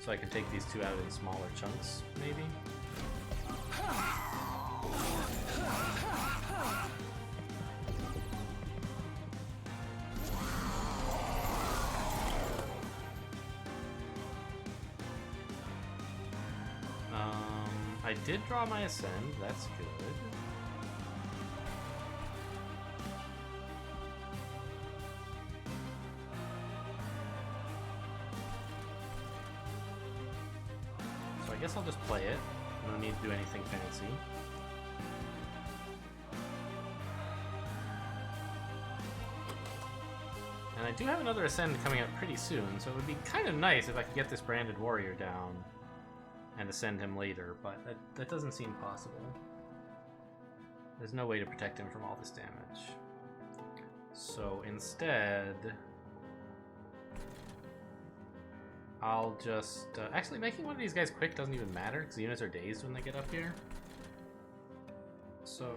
So I can take these two out in smaller chunks, maybe? I did draw my Ascend, that's good. I guess I'll just play it. I don't need to do anything fancy. And I do have another Ascend coming up pretty soon, so it would be kind of nice if I could get this Branded Warrior down and ascend him later, but that doesn't seem possible. There's no way to protect him from all this damage. So instead... I'll just... actually, making one of these guys quick doesn't even matter, because the units are dazed when they get up here. So...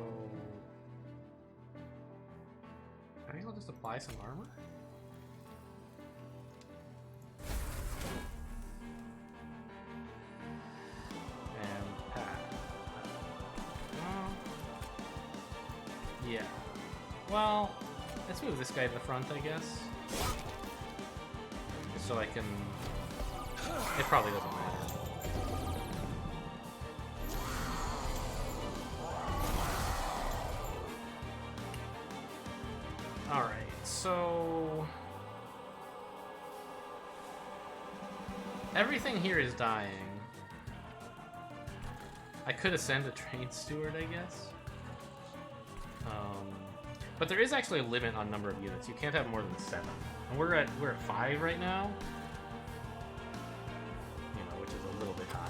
I think I'll just apply some armor. Yeah. Well, let's move this guy to the front, I guess. Just so I can... It probably doesn't matter. Alright, so... Everything here is dying. I could ascend a train steward, I guess. But there is actually a limit on number of units. You can't have more than 7. And we're at 5 right now. You know, which is a little bit high.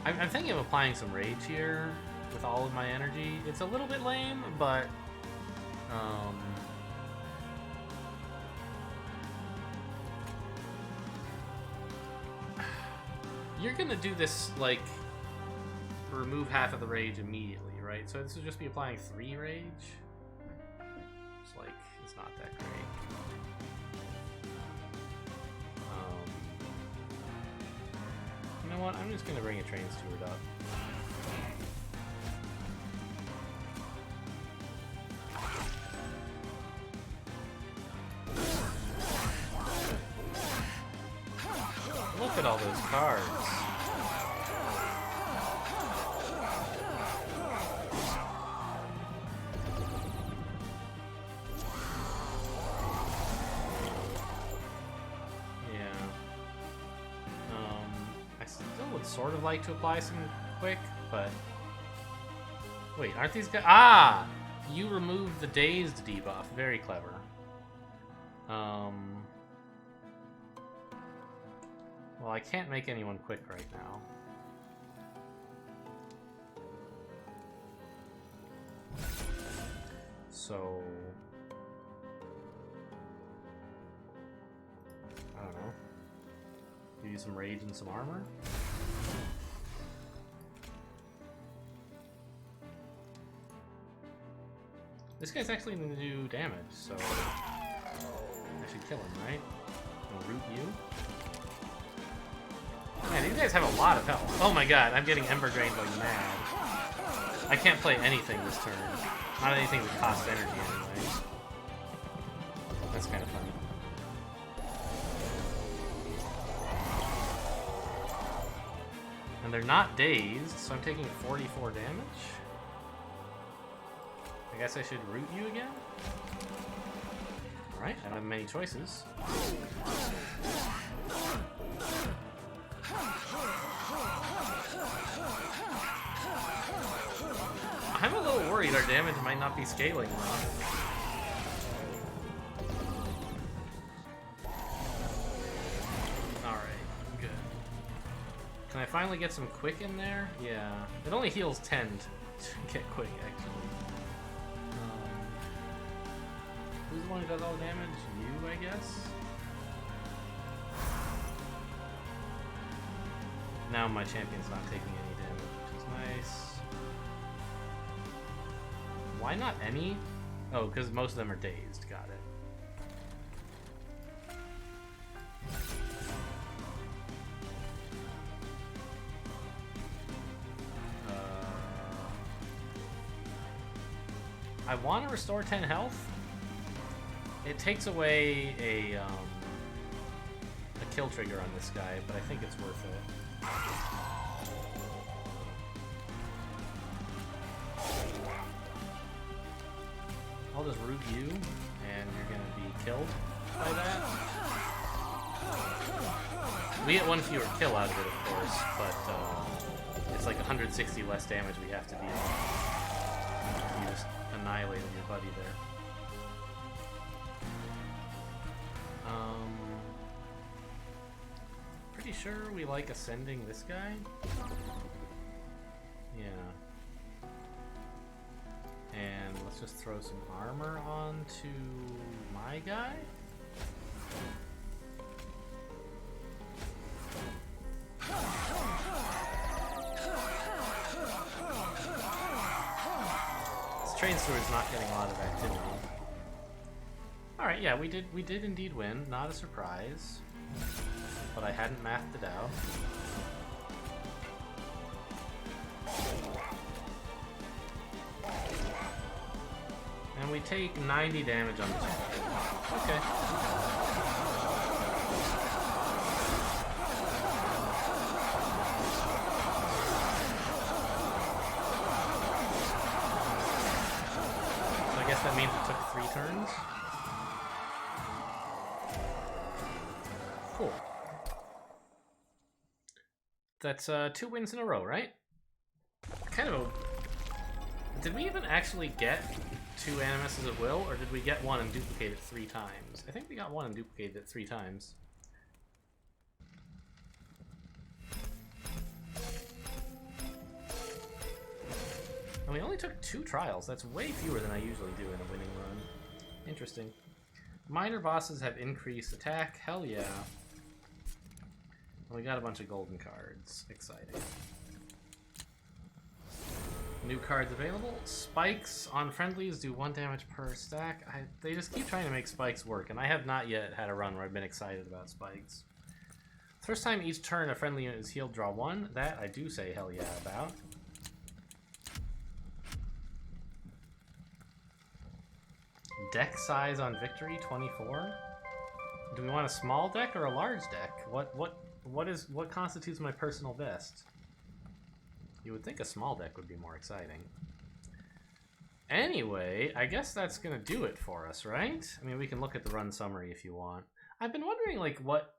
I'm thinking of applying some rage here with all of my energy. It's a little bit lame, but you're gonna do this, like, remove half of the rage immediately, right? So this would just be applying 3 rage. It's like, it's not that great. You know what? I'm just gonna bring a train steward up. Look at all those cards. I still would sort of like to apply some quick, but... Wait, aren't these guys... Ah! You removed the dazed debuff. Very clever. Well, I can't make anyone quick right now. So... I don't know. Give you some rage and some armor? This guy's actually going to do damage, so... I should kill him, right? I'll root you. Man, these guys have a lot of health. Oh my god, I'm getting Ember Drained like mad. I can't play anything this turn. Not anything that costs energy anyway. That's kind of funny. And they're not dazed, so I'm taking 44 damage. I guess I should root you again? Alright, I don't have many choices. I'm a little worried our damage might not be scaling enough. Alright, good. Can I finally get some quick in there? Yeah. It only heals 10 to get quick, actually. Who's the one who does all the damage? You, I guess? Now my champion's not taking any damage, which is nice. Why not any? Oh, because most of them are dazed. Got it. I want to restore 10 health. It takes away a kill trigger on this guy, but I think it's worth it. I'll just root you, and you're gonna be killed by that. We get one fewer kill out of it, of course, but it's like 160 less damage we have to deal. You just annihilated your buddy there. Pretty sure we like ascending this guy. Yeah. And let's just throw some armor onto my guy. This train steward's not getting a lot of activity. All right, yeah, we did indeed win. Not a surprise, but I hadn't mathed it out. And we take 90 damage on the target. Okay. So I guess that means it took 3 turns. Cool. That's 2 wins in a row, right? Kind of a... Did we even actually get 2 Animuses at will, or did we get 1 and duplicate it 3 times? I think we got 1 and duplicated it 3 times. And we only took 2 trials. That's way fewer than I usually do in a winning run. Interesting. Minor bosses have increased attack. Hell yeah. We got a bunch of golden cards. Exciting. New cards available. Spikes on friendlies do 1 damage per stack. They just keep trying to make spikes work, and I have not yet had a run where I've been excited about spikes. First time each turn a friendly unit is healed, draw 1. That I do say hell yeah about. Deck size on victory, 24. Do we want a small deck or a large deck? What constitutes my personal best? You would think a small deck would be more exciting. Anyway, I guess that's gonna do it for us, right? I mean, we can look at the run summary if you want. I've been wondering, like, what...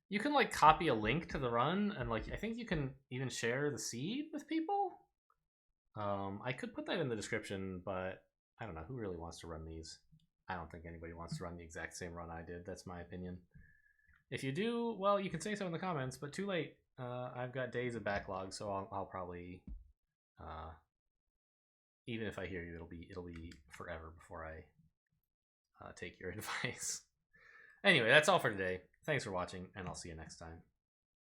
You can, like, copy a link to the run, and, like, I think you can even share the seed with people? I could put that in the description, but I don't know. Who really wants to run these? I don't think anybody wants to run the exact same run I did. That's my opinion. If you do, well, you can say so in the comments, but too late. I've got days of backlog, so I'll probably, even if I hear you, it'll be forever before I take your advice. Anyway, that's all for today. Thanks for watching, and I'll see you next time.